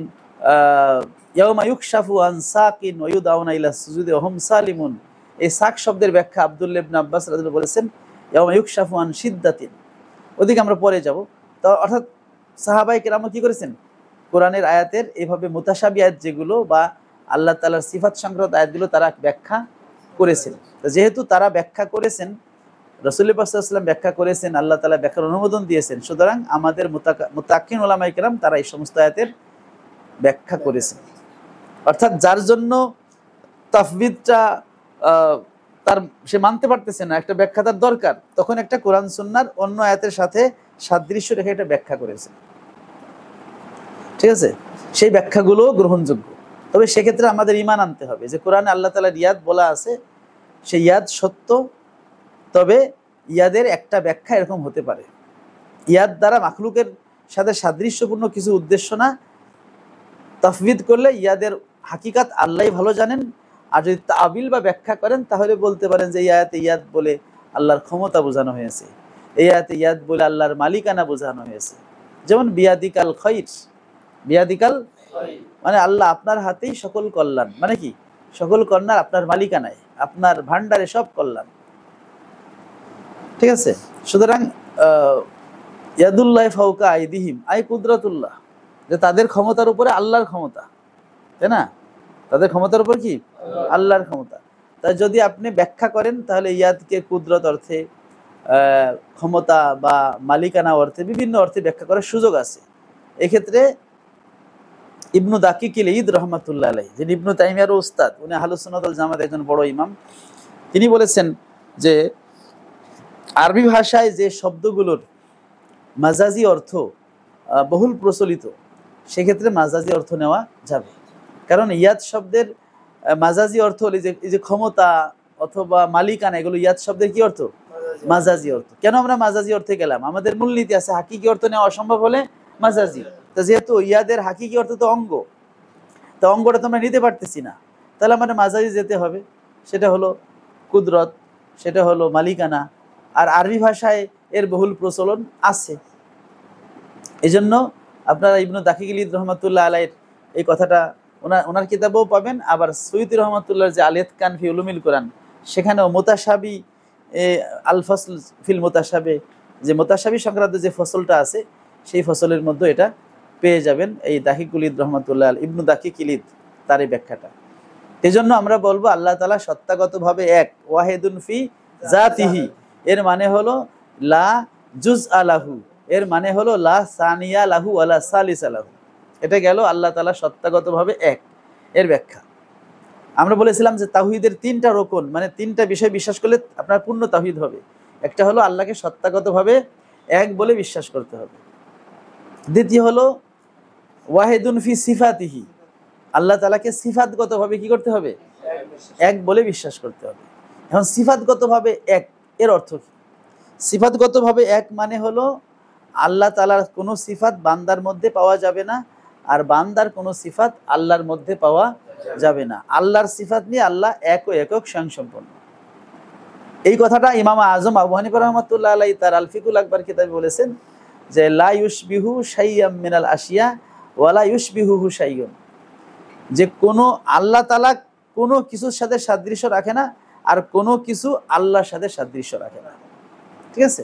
ইয়াউমা ইউকশাফু আন সাকিন ওয়া ইউদাউনা ইলা সুজুদি ওয়া হুম সালিমুন, এই সাক শব্দের ব্যাখ্যা আব্দুল্লাহ ইবনে আব্বাস রাদিয়াল্লাহু আনহু বলেছেন ইয়াউমা ইউকশাফু আন শিদ্দাতিন। ওদিকে আমরা পরে যাব। তো অর্থাৎ সাহাবায়ে কেরাম কি করেছেন? কোরআনের আয়াতের এইভাবে মুতাশাবি আয়াত যেগুলো বা আল্লাহ তাআলার সিফাত সংক্রান্ত আয়াতগুলো তারা ব্যাখ্যা করেছেন। তো যেহেতু তারা ব্যাখ্যা করেছেন, রাসূল পাক সাল্লাল্লাহু আলাইহি ওয়াসাল্লাম ব্যাখ্যা করেছেন, আল্লাহ তাআলা ব্যাখ্যার অনুমোদন দিয়েছেন, সুতরাং আমাদের মুতাআক্কিন উলামায়ে কেরাম তারা এই সমস্ত আয়াতের ব্যাখ্যা করেছেন। অর্থাৎ যার জন্য তাফবিদটা তার সে মানতে পারতেছে না, একটা ব্যাখ্যা তার দরকার, তখন একটা কোরআন সুন্নাহর অন্য আয়াতের সাথে সাদৃশ্য রেখে এটা ব্যাখ্যা করেছে। ঠিক আছে? সেই ব্যাখ্যাগুলো গ্রহণযোগ্য। তবে সেক্ষেত্রে আমাদের ঈমান আনতে হবে যে কোরআনে আল্লাহ তাআলার ইয়াদ বলা আছে, সেই ইয়াদ সত্য, তবে ইয়াদের একটা ব্যাখ্যা এরকম হতে পারে। ইয়াদ দ্বারা মাখলুকের সাথে সাদৃশ্যপূর্ণ কিছু উদ্দেশ্য না। তাফবিদ করলে ইয়াদের হাকিকাত আল্লাহই ভালো জানেন। আর যদি তাবিল বা ব্যাখ্যা করেন তাহলে বলতে পারেন যে এই আয়াতে ইয়াদ বলে আল্লাহর ক্ষমতা বোঝানো হয়েছে, এই আয়াতে ইয়াদ বলে আল্লাহর মালিকানা বোঝানো হয়েছে। যেমন বিয়াদিকাল খায়র, বিয়াদিকাল মানে আল্লাহ আপনার হাতেই সকল কল্যাণ, মানে কি সকল কল্যাণ আপনার মালিকানায়, আপনার ভান্ডারে সব কল্যাণ। ঠিক আছে? সুতরাং ইয়াদুল্লাহ ফাওকা আইদিহিম আই কুদরাতুল্লাহ, যে তাদের ক্ষমতার উপরে আল্লাহর ক্ষমতা, তাই না? তাদের ক্ষমতার উপর কি আল্লাহর ক্ষমতা। তাই যদি আপনি ব্যাখ্যা করেন তাহলে ইয়াদকে কুদরত অর্থে, ক্ষমতা বা মালিকানা অর্থে, বিভিন্ন অর্থে ব্যাখ্যা করার সুযোগ আছে। এক্ষেত্রে ইবনু দাকিকিল ঈদ রহমাতুল্লাহ আলাইহি, যিনি ইবনু তাইমিয়ার উস্তাদ, উনি আহলুস সুন্নাত ওয়াল জামাতের একজন বড় ইমাম, তিনি বলেছেন যে আরবি ভাষায় যে শব্দগুলোর মাজাজি অর্থ বহুল প্রচলিত, সেক্ষেত্রে মাজাজি অর্থ নেওয়া যাবে। কারণ ইয়াদ শব্দের মাজাজি অর্থ হলে এই যে ক্ষমতা অথবা মালিকানা, এগুলো ইয়াদ শব্দের কি অর্থ? মাজাজি অর্থ। কেন আমরা মাজাজি অর্থে গেলাম? আমাদের মূলনীতি আছে হাকিকি অর্থ নেওয়া অসম্ভব হলে মাজাজি। তো যেহেতু ইয়াদের হাকিকি অর্থ তো অঙ্গ, তো অঙ্গটা তো আমরা নিতে পারতেছি না, তাহলে আমাদের মাজাজি যেতে হবে। সেটা হলো কুদরত, সেটা হলো মালিকানা। আর আরবি ভাষায় এর বহুল প্রচলন আছে। এই জন্য আপনারা ইবনু দাকিকিল ঈদ রহমাতুল্লাহ আলাইহির এই কথাটা ওনার কিতাবেও পাবেন। আবার সৈয়দ রহমাতুল্লাহর যে আল ইতকান ফি উলুমিল কোরআন, সেখানেও মুতাশাবি আল ফসল ফিল মুতাশাবি, যে মুতাশাবি সংক্রান্ত যে ফসলটা আছে সেই ফসলের মধ্যে এটা পেয়ে যাবেন। এই দাকিকুল ঈদ রহমাতুল্লাহ ইবনু দাকিকিল ঈদ তার এই ব্যাখ্যাটা। এই জন্য আমরা বলবো আল্লাহ তাআলা সত্তাগতভাবে এক, ওয়াহিদুন ফি জাতিহি, এর মানে হলো লা জুজআ লাহু, এর মানে হলো লা সানিয়া লাহু ওয়ালা সালিসা লাহু। এটা গেল আল্লাহ তাআলা সত্তাগতভাবে এক এর ব্যাখ্যা। আমরা বলেছিলাম যে তাওহীদের তিনটা রকম, মানে তিনটা বিষয় বিশ্বাস করলে আপনার পূর্ণ তাওহীদ হবে। একটা হলো আল্লাহকে সত্তাগতভাবে এক বলে বিশ্বাস করতে হবে। দ্বিতীয় হলো ওয়াহিদুন ফি সিফাতিহি, আল্লাহ তাআলাকে সিফাতগতভাবে কি করতে হবে? এক বলে বিশ্বাস করতে হবে। এখন সিফাতগতভাবে এক এর অর্থ কি? সিফাতগতভাবে এক মানে হলো আল্লাহ তাআলার কোনো সিফাত বান্দার মধ্যে পাওয়া যাবে না, আর বান্দার কোনো সিফাত আল্লাহর মধ্যে পাওয়া যাবে না। আল্লাহর সিফাত নিয়ে আল্লাহ এক ও একক স্বয়ংসম্পন্ন। এই কথাটা ইমাম আজম আবু হানিফা রাহমাতুল্লাহ আলাইহি তার আল ফিকুল আকবার কিতাবে বলেছেন যে লা ইউশবিহু শাইয়্যাম মিনাল আশিয়া ওয়া লা ইউশবিহুহু শাইয়্যুন, যে কোনো আল্লাহ তাআলা কোনো কিছুর সাথে সাদৃশ্য রাখে না, আর কোনো কিছু আল্লাহর সাথে সাদৃশ্য রাখে না। ঠিক আছে,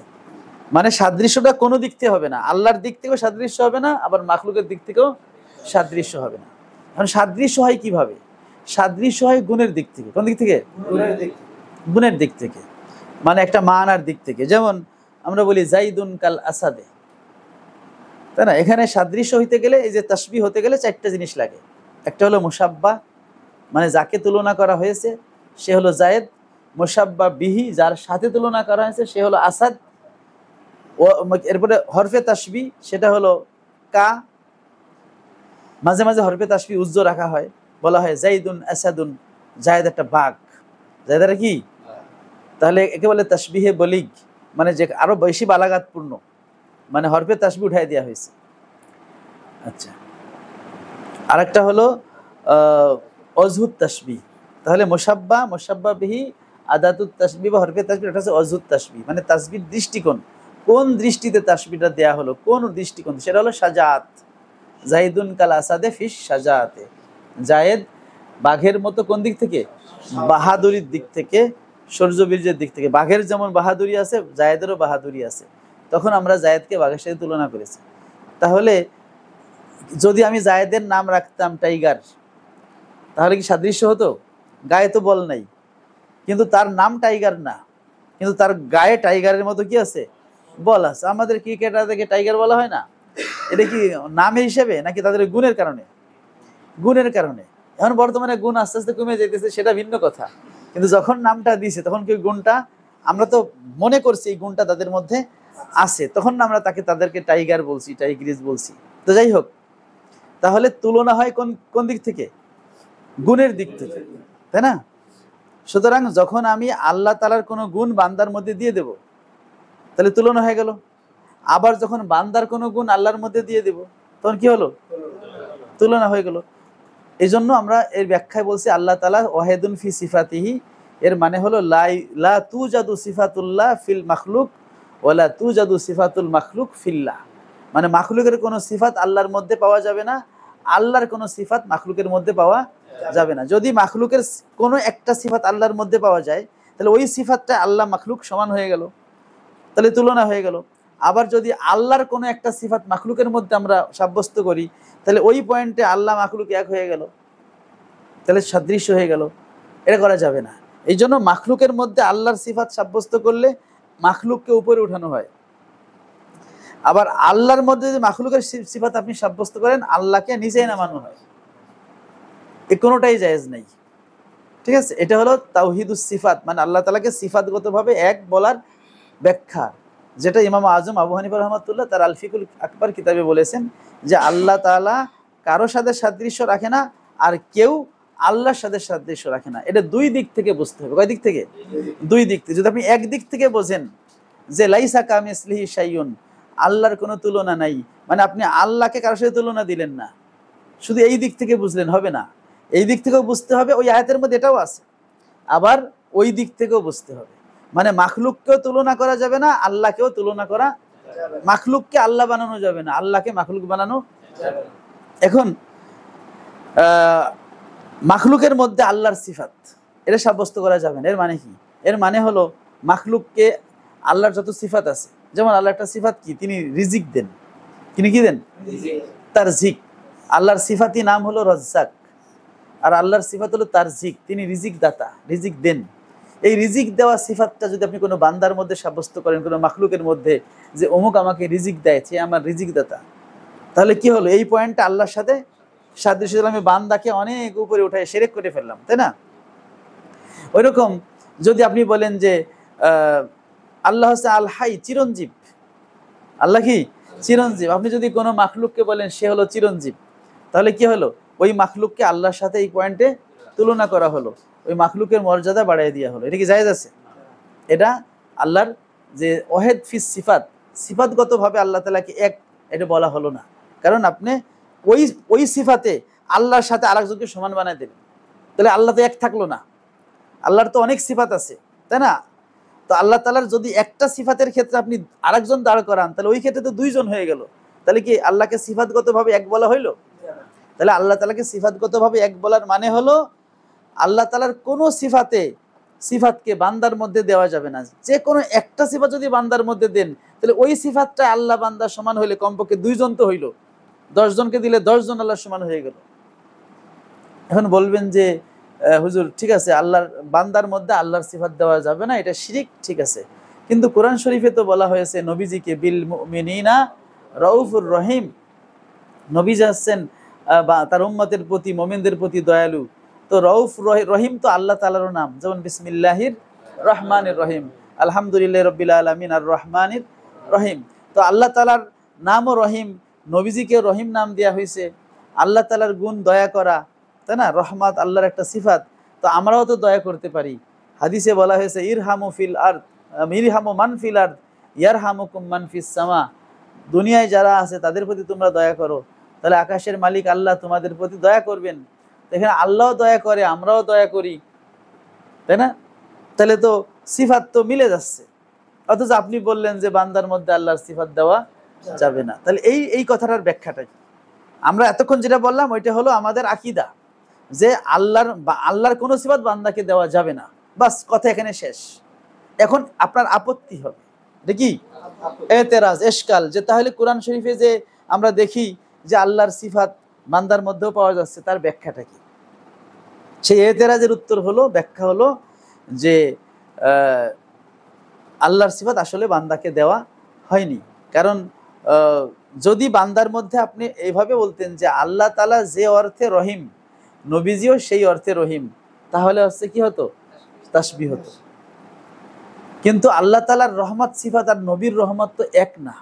মানে সাদৃশ্যটা কোনো দিক থেকে হবে না, আল্লাহর দিক থেকেও সাদৃশ্য হবে না, আবার মাখলুকের দিক থেকেও সাদৃশ্য হবে না। এখন সাদৃশ্য হয় কিভাবে? সাদৃশ্য হয় গুণের দিক থেকে। কোন দিক থেকে? গুণের দিক থেকে, মানে একটা মানার দিক থেকে। যেমন আমরা বলি জাইদুন কাল আসাদে, তাই না? এখানে সাদৃশ্য হইতে গেলে, এই যে তাসবিহ হতে গেলে চারটা জিনিস লাগে। একটা হলো মুসাব্বা, মানে যাকে তুলনা করা হয়েছে সে হলো জায়েদ। মুসাব্বা বিহি, যার সাথে তুলনা করা হয়েছে সে হলো আসাদ। ও এরপরে হরফে তাসবি, সেটা হলো কা। মাঝে মাঝে হরফে তাসবি উজ্জ রাখা হয়, বলা হয় জাইদুন আসাদুন, জায়েদ একটা বাঘ। জায়েদ কি? তাহলে একে বলে তাসবিহে বলিগ, মানে যে আরো বেশি বালাগাতপূর্ণ, মানে হরফে তাসবি উঠাই দেওয়া হয়েছে। আচ্ছা, আরেকটা হলো অজহুত তাসবি। তাহলে মুসাব্বা, মুসাব্বা বিহি, আদাতুত তাসবি বা হরফে তাসবি, এটা হচ্ছে অজহুত তাসবি, মানে তাসবির দৃষ্টিকোণ, কোন দৃষ্টিতে তাসবিটা দেয়া হলো, কোন দৃষ্টিকোণ, সেটা হলো সাজাত। জাইদুন কাল আসাদে ফিস সাজাতে, জায়েদ বাঘের মতো কোন দিক থেকে? বাহাদুরির দিক থেকে, শৌর্যবীর্যের দিক থেকে। বাঘের যেমন বাহাদুরি আছে, জায়েদেরও বাহাদুরি আছে। তখন আমরা জায়েদকে বাঘের সাথে তুলনা করেছি। তাহলে যদি আমি জায়েদের নাম রাখতাম টাইগার, তাহলে কি সাদৃশ্য হতো? গায়ে তো বল নাই, কিন্তু তার নাম টাইগার না, কিন্তু তার গায়ে টাইগারের মতো কি আছে? বল আছে। আমাদের ক্রিকেটারদেরকে টাইগার বলা হয় না? এটা কি নামের হিসেবে নাকি তাদের গুণের কারণে? গুণের কারণে। এখন বর্তমানে গুণ আস্তে আস্তে কমে যেতেছে, সেটা ভিন্ন কথা, কিন্তু যখন নামটা দিয়েছে তখন কি গুণটা, আমরা তো মনে করছি এই গুণটা তাদের মধ্যে আছে, তখন আমরা তাদেরকে টাইগার বলছি, টাইগ্রিস বলছি। তো যাই হোক, তাহলে তুলনা হয় কোন কোন দিক থেকে? গুণের দিক থেকে, তাই না? সুতরাং যখন আমি আল্লাহ তাআলার কোনো গুণ বান্দার মধ্যে দিয়ে দেব, তাহলে তুলনা হয়ে গেল। আবার যখন বান্দার কোনো গুণ আল্লাহর মধ্যে দিয়ে দেব, তখন কি হলো? তুলনা হয়ে গেল। এই জন্য আমরা এর ব্যাখ্যায় বলছি আল্লাহ তাআলা ওয়াহিদুন ফি সিফাতিহি, এর মানে হলো লা তুজাদু সিফাতুল্লাহ ফিল মাখলুক ওয়ালা তুজাদু সিফাতুল মাখলুক ফিল্লাহ, মানে মাখলুকের কোনো সিফাত আল্লাহর মধ্যে পাওয়া যাবে না, আল্লাহর কোনো সিফাত মাখলুকের মধ্যে পাওয়া যাবে না। যদি মাখলুকের কোনো একটা সিফাত আল্লাহর মধ্যে পাওয়া যায়, তাহলে ওই সিফাতটা আল্লাহ মাখলুক সমান হয়ে গেল, তাহলে তুলনা হয়ে গেল। আবার যদি আল্লাহর কোনো একটা সিফাত মাখলুকের মধ্যে আমরা সাব্যস্ত করি, তাহলে ওই পয়েন্টে আল্লাহ মাখলুক এক হয়ে গেল, তাহলে সাদৃশ্য হয়ে গেল। এটা করা যাবে না। এই জন্য মাখলুকের মধ্যে আল্লাহর সিফাত সাব্যস্ত করলে মাখলুককে উপরে উঠানো হয়। আবার আল্লাহর মধ্যে যদি মাখলুকের সিফাত আপনি সাব্যস্ত করেন, আল্লাহকে নিচেই নামানো হয়। এ কোনোটাই জায়েজ নাই। ঠিক আছে, এটা হলো তাওহীদুস সিফাত, মানে আল্লাহ তাআলাকে সিফাতগতভাবে এক বলার ব্যাখ্যা, যেটা ইমাম আজম আবু হানিফা রাহমাতুল্লাহ তার আল ফিকুল আকবার কিতাবে বলেছেন যে আল্লাহ তাআলা কারো সাথে সাদৃশ্য রাখে না, আর কেউ আল্লাহর সাথে সাদৃশ্য রাখে না। এটা দুই দিক থেকে বুঝতে হবে। কয় দিক থেকে? দুই দিক থেকে। যদি আপনি এক দিক থেকে বোঝেন যে লাইসা কামিসলিহি শাইউন, আল্লাহর কোনো তুলনা নাই, মানে আপনি আল্লাহকে কারোর সাথে তুলনা দিলেন না, শুধু এই দিক থেকে বুঝলেন, হবে না। এই দিক থেকেও বুঝতে হবে, ওই আয়াতের মধ্যে এটাও আছে, আবার ওই দিক থেকেও বুঝতে হবে। মানে মাখলুককেও তুলনা করা যাবে না, আল্লাহকেও তুলনা করা, মাখলুককে আল্লাহ বানানো যাবে না, আল্লাহকে মাখলুক বানানো। এখন মাখলুকের মধ্যে আল্লাহর সিফাত এটা সাব্যস্ত করা যাবে না। এর মানে কি? এর মানে হলো মাখলুককে আল্লাহর যত সিফাত আছে, যেমন আল্লাহ একটা সিফাত কি, তিনি রিজিক দেন। তিনি কি দেন? তারজিক। আল্লাহর সিফাতি নাম হলো রাজ্জাক। আর আল্লাহর সিফাত হলো তারজিক, তিনি রিজিক দাতা, রিজিক দেন। এই রিজিক দেওয়া সিফাতটা যদি আপনি কোনো বান্দার মধ্যে সাব্যস্ত করেন, কোনো মাখলুকের মধ্যে, যে অমুক আমাকে রিজিক দেয়, সে আমার রিজিক দাতা, তাহলে কি হলো? এই পয়েন্টটা আল্লাহর সাথে সাদৃশ্য দিলাম, আমি বান্দাকে অনেক উপরে উঠায় শিরক করে ফেললাম, তাই না? ওইরকম যদি আপনি বলেন যে আল্লাহ হচ্ছে আল হাই, চিরঞ্জীব, আল্লাহ কি চিরঞ্জীব, আপনি যদি কোনো মাখলুককে বলেন সে হলো চিরঞ্জীব, তাহলে কি হলো? ওই মাখলুককে আল্লাহর সাথে এই পয়েন্টে তুলনা করা হলো, ওই মাখলুকের মর্যাদা বাড়াই দেওয়া হলো। এটা কি জায়েজ আছে? এটা আল্লাহর যে ওয়াহেদ ফিস সিফাত, সিফাতগতভাবে আল্লাহ তাআলাকে এক, এটা বলা হলো না। কারণ আপনি ওই সিফাতে আল্লাহর সাথে আরেকজনকে সমান বানাই দিলেন, তাহলে আল্লাহ তো এক থাকলো না। আল্লাহর তো অনেক সিফাত আছে, তাই না? তো আল্লাহ তাআলার যদি একটা সিফাতের ক্ষেত্রে আপনি আরেকজন দাঁড় করান, তাহলে ওই ক্ষেত্রে তো দুইজন হয়ে গেল। তাহলে কি আল্লাহকে সিফাতগতভাবে এক বলা হইলো? তাহলে আল্লাহ তাআলাকে সিফাতগতভাবে এক বলার মানে হলো আল্লাহ তাআলার কোনো সিফাতকে বান্দার মধ্যে দেওয়া যাবে না। যে কোনো একটা সিফাত যদি বান্দার মধ্যে দেন, তাহলে ওই সিফাতটা আল্লাহ বান্দার সমান হইলে কমপক্ষে দুইজন তো হইল, 10 জনকে দিলে 10 জন আল্লাহর সমান হয়ে গেল। এখন বলবেন যে হুজুর ঠিক আছে, আল্লাহর বান্দার মধ্যে আল্লাহর সিফাত দেওয়া যাবে না, এটা শিরিক, ঠিক আছে। কিন্তু কোরআন শরীফে তো বলা হয়েছে নবীজিকে বিল মুমিনিনা রাউফুর রহিম, নবীজি হচ্ছেন তার উম্মতের প্রতি, মুমিনদের প্রতি দয়ালু। তো রউফ রহিম তো আল্লাহ তাআলারও নাম, যেমন বিসমিল্লাহির রহমানির রহিম, আলহামদুলিল্লাহি রাব্বিল আলামিন আর রহমানির রহিম। তো আল্লাহ তাআলার নামও রহিম, নবীজিকে রহিম নাম দেওয়া হয়েছে। আল্লাহ তাআলার গুণ দয়া করা, তাই না? রহমত আল্লাহর একটা সিফাত, তো আমরাও তো দয়া করতে পারি। হাদিসে বলা হয়েছে ইরহামু ফিল আরদ, ইরহামু মান ফিল আরদ ইয়ারহামুকুম মান ফিস সামা, দুনিয়ায় যারা আছে তাদের প্রতি তোমরা দয়া করো, তাহলে আকাশের মালিক আল্লাহ তোমাদের প্রতি দয়া করবেন। এখানে আল্লাহও দয়া করে, আমরাও দয়া করি, তাই না? তাহলে তো সিফাত তো মিলে যাচ্ছে। অথচ আপনি বললেন যে বান্দার মধ্যে আল্লাহর সিফাত দেওয়া যাবে না। তাহলে এই কথাটার ব্যাখ্যাটা কি? আমরা এতক্ষণ যেটা বললাম ওইটা হলো আমাদের আকীদা, যে আল্লাহর কোনো সিফাত বান্দাকে দেওয়া যাবে না, বাস কথা এখানে শেষ। এখন আপনার আপত্তি হবে, এটা কি এতেরাজ, এশকাল, যে তাহলে কোরআন শরীফে যে আমরা দেখি যে আল্লাহর সিফাত বান্দার মধ্যেও পাওয়া যাচ্ছে, তার ব্যাখ্যাটা কি? সেই এতেরাজের উত্তর হলো, ব্যাখ্যা হলো যে আল্লাহর সিফাত আসলে বান্দাকে দেওয়া হয়নি। কারণ যদি বান্দার মধ্যে আপনি এইভাবে বলতেন যে আল্লাহ তাআলা যে অর্থে রহিম, নবীজিও সেই অর্থে রহিম, তাহলে হচ্ছে কি হতো? তাসবিহ হতো। কিন্তু আল্লাহ তাআলার রহমত সিফাত আর নবীর রহমত তো এক না।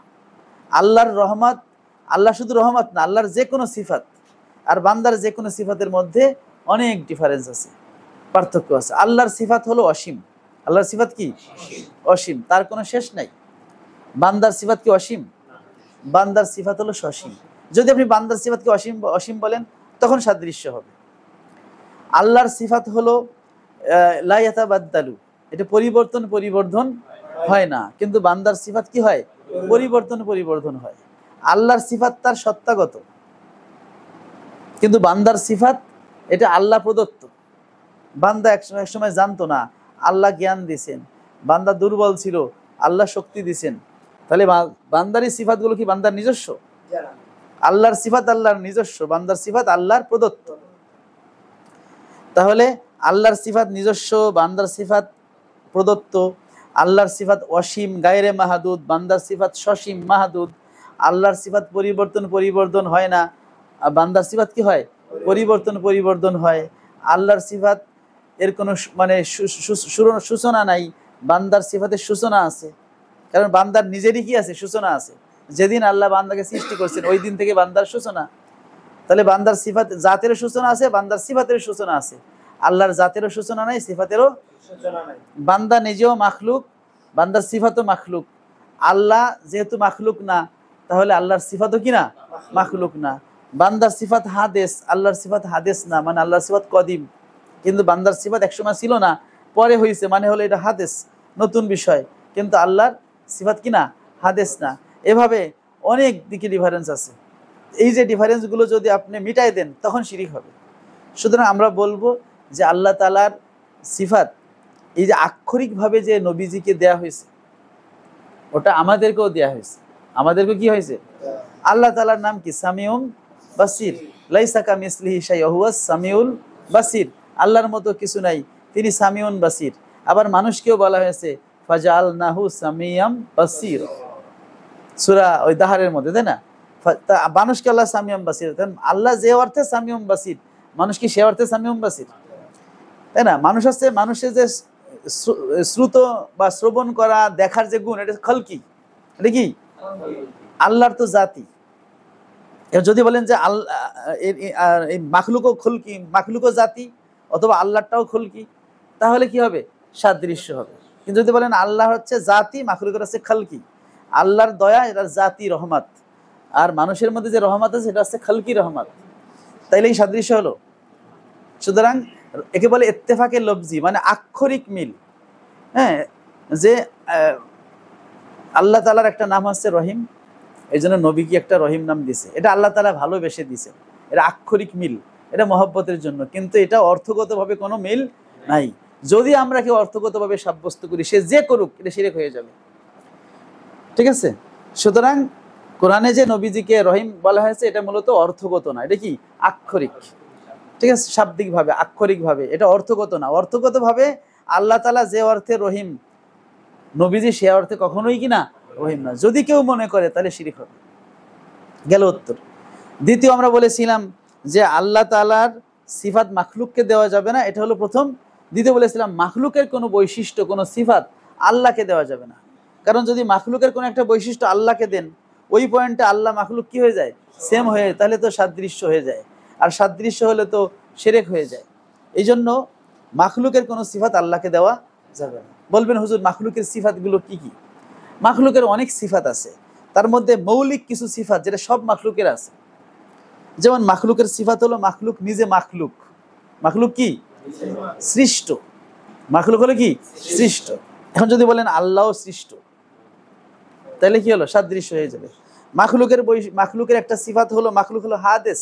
আল্লাহর রহমত, আল্লাহ শুধু রহমত না, আল্লাহর যে কোনো সিফাত আর বান্দার যে কোনো সিফাতের মধ্যে অনেক ডিফারেন্স আছে, পার্থক্য আছে। আল্লাহর সিফাত হলো অসীম। আল্লাহর সিফাত কি? অসীম, তার কোনো শেষ নাই। বান্দার সিফাত কি অসীম? বান্দার সিফাত হলো সসীম। যদি আপনি বান্দার সিফাতকে অসীম বলেন, তখন সাদৃশ্য হবে। আল্লাহর সিফাত হলো লা ইয়াতাবাদ্দালু, এটা পরিবর্তন হয় না। কিন্তু বান্দার সিফাত কি হয়? পরিবর্তন হয়। আল্লাহর সিফাত তার সত্তাগত, কিন্তু বান্দার সিফাত এটা আল্লাহ প্রদত্ত। বান্দা এক সময় জানতো না, আল্লাহ জ্ঞান দিছেন। বান্দা দুর্বল ছিল, আল্লাহ শক্তি দিছেন। তাহলে বান্দারই সিফাতগুলো কি বান্দার নিজস্ব? আল্লাহর সিফাত আল্লাহর নিজস্ব, বান্দার সিফাত আল্লাহর প্রদত্ত। তাহলে আল্লাহর সিফাত নিজস্ব, বান্দার সিফাত প্রদত্ত। আল্লাহর সিফাত অসীম গায়রে মাহাদুদ, বান্দার সিফাত সসীম মাহাদুদ। আল্লাহর সিফাত পরিবর্তন হয় না, বান্দার সিফাত কি হয়? পরিবর্তন হয়। আল্লাহর সিফাত এর কোনো মানে সূচনা নাই, বান্দার সিফাতের সূচনা আছে। কারণ বান্দার নিজেরই কি আছে? সূচনা আছে। যেদিন আল্লাহ বান্দাকে সৃষ্টি করছেন ওই দিন থেকে বান্দার সূচনা। তাহলে বান্দার সিফাত জাতেরও সূচনা আছে, বান্দার সিফাতের সূচনা আছে। আল্লাহর জাতেরও সূচনা নাই, সিফাতেরও সূচনা নাই। বান্দা নিজেও মাখলুক, বান্দার সিফাতও মাখলুক। আল্লাহ যেহেতু মাখলুক না, তাহলে আল্লাহর সিফাতও কি না? মাখলুক না। বান্দার সিফাত হাদেস, আল্লাহর সিফাত হাদেস না, মানে আল্লাহর সিফাত কদিম। কিন্তু বান্দার সিফাত একসময় ছিল না, পরে হয়েছে, মানে হলো এটা হাদেস, নতুন বিষয়। কিন্তু আল্লাহর সিফাত কি না? হাদেস না। এভাবে অনেক দিকে ডিফারেন্স আছে। এই যে ডিফারেন্সগুলো যদি আপনি মিটাই দেন, তখন শিরিক হবে। সুতরাং আমরা বলবো যে আল্লাহ তাআলার সিফাত, এই যে আক্ষরিকভাবে যে নবীজিকে দেয়া হয়েছে, ওটা আমাদেরকেও দেয়া হয়েছে। আমাদেরকে কি হয়েছে? আল্লাহ তাআলার নাম কি? সামিউন বাসির, লাইসা কামিসলিহি শাইউন ওয়া হুয়াস সামিউল বাসির, আল্লাহর মতো কিছু নাই, তিনি সামিউন বাসির। আবার মানুষকেও বলা হয়েছে ফাজআলনাহু সামিয়াম বাসির, সূরা ওই দাহারের মধ্যে, তাই না? মানুষকে আল্লাহ সামিয়াম বাসির, আল্লাহ যে অর্থে সামিয়াম বাসির, মানুষ কি সে অর্থে সামিয়াম বাসির, তাই না? মানুষ হচ্ছে, মানুষের যে শ্রুত বা শ্রবণ করা, দেখার যে গুণ, এটা খলকি, এটা কি আল্লাহর তো জাতি। যদি বলেন যে আল্লাহ এই মাখলুকও খলকি, মাখলুকও জাতি, অথবা আল্লাহটাও খলকি, তাহলে কি হবে? সাদৃশ্য হবে। কিন্তু যদি বলেন আল্লাহ হচ্ছে জাতি, মাখলুকের হচ্ছে খলকি, আল্লাহর দয়া এটা জাতি রহমত, আর মানুষের মধ্যে যে রহমত আছে সেটা হচ্ছে খলকি রহমত, তাইলে এই সাদৃশ্য হলো। সুতরাং একে বলে ইত্তেফাকে লফজি, মানে আক্ষরিক মিল। হ্যাঁ, যে আল্লাহ তাআলার একটা নাম হচ্ছে রহিম, এই জন্য নবীকে একটা রহিম নাম দিছে, এটা আল্লাহ তাআলা ভালোবেসে দিছে, এটা আক্ষরিক মিল, এটা মহব্বতের জন্য, কিন্তু এটা অর্থগতভাবে কোনো মিল নাই। যদি আমরা কেউ অর্থগতভাবে সাব্যস্ত করি, সে যে করুক, এটা শিরক হয়ে যাবে। ঠিক আছে? সুতরাং কোরআনে যে নবীজিকে রহিম বলা হয়েছে, এটা মূলত অর্থগত না, এটা কি আক্ষরিক। ঠিক আছে? শাব্দিকভাবে, আক্ষরিকভাবে, এটা অর্থগত না। অর্থগতভাবে আল্লাহ তাআলা যে অর্থে রহিম, নবীজি সে অর্থে কখনোই কি না রহিম না। যদি কেউ মনে করে তাহলে শিরক হবে। গেল উত্তর। দ্বিতীয়, আমরা বলেছিলাম যে আল্লাহ তাআলার সিফাত মাখলুককে দেওয়া যাবে না, এটা হলো প্রথম। দ্বিতীয় বলেছিলাম মাখলুকের কোনো বৈশিষ্ট্য, কোনো সিফাত আল্লাহকে দেওয়া যাবে না, কারণ যদি মাখলুকের কোনো একটা বৈশিষ্ট্য আল্লাহকে দেন, ওই পয়েন্টে আল্লাহ মাখলুক কি হয়ে যায়? সেম হয়ে, তাহলে তো সাদৃশ্য হয়ে যায়, আর সাদৃশ্য হলে তো শিরক হয়ে যায়। এই জন্য মাখলুকের কোনো সিফাত আল্লাহকে দেওয়া যাবে না। বলবেন হুজুর মাখলুকের সিফাতগুলো কি কি? মাখলুকের অনেক সিফাত আছে, তার মধ্যে মৌলিক কিছু সিফাত যেটা সব মাখলুকের আছে। যেমন মাখলুকের সিফাত হলো মাখলুক নিজে মাখলুক। মাখলুক কি? সৃষ্ট। মাখলুক হলো কি? সৃষ্ট। এখন যদি বলেন আল্লাহ সৃষ্ট, তাহলে কি হলো? সাদৃশ্য হয়ে যাবে। মাখলুকের একটা সিফাত হলো, মাখলুক হলো হাদেস।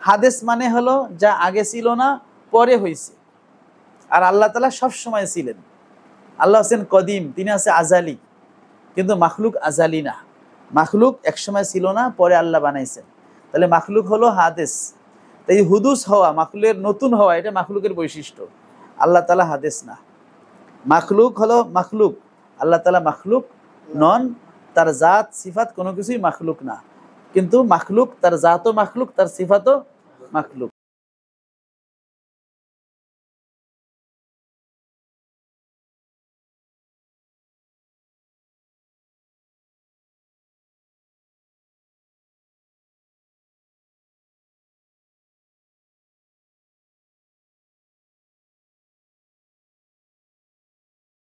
হাদেস মানে হলো যা আগে ছিল না, পরে হয়েছে। আর আল্লাহ তাআলা সব সময় ছিলেন। আল্লাহ হচ্ছেন কদিম, তিনি আছে আজালি, কিন্তু মাখলুক আজালি না। মাখলুক একসময় ছিল না, পরে আল্লাহ বানাইছেন, তাহলে মাখলুক হলো হাদেস। তাই হুদুস হওয়া, মাখলুকের নতুন হওয়া, এটা মাখলুকের বৈশিষ্ট্য। আল্লাহ তাআলা হাদেস না। মাখলুক হলো মাখলুক, আল্লাহ তাআলা মাখলুক নন, তার জাত সিফাত কোনো কিছুই মাখলুক না। কিন্তু মাখলুক, তার জাতও মাখলুক, তার সিফাতও মাখলুক।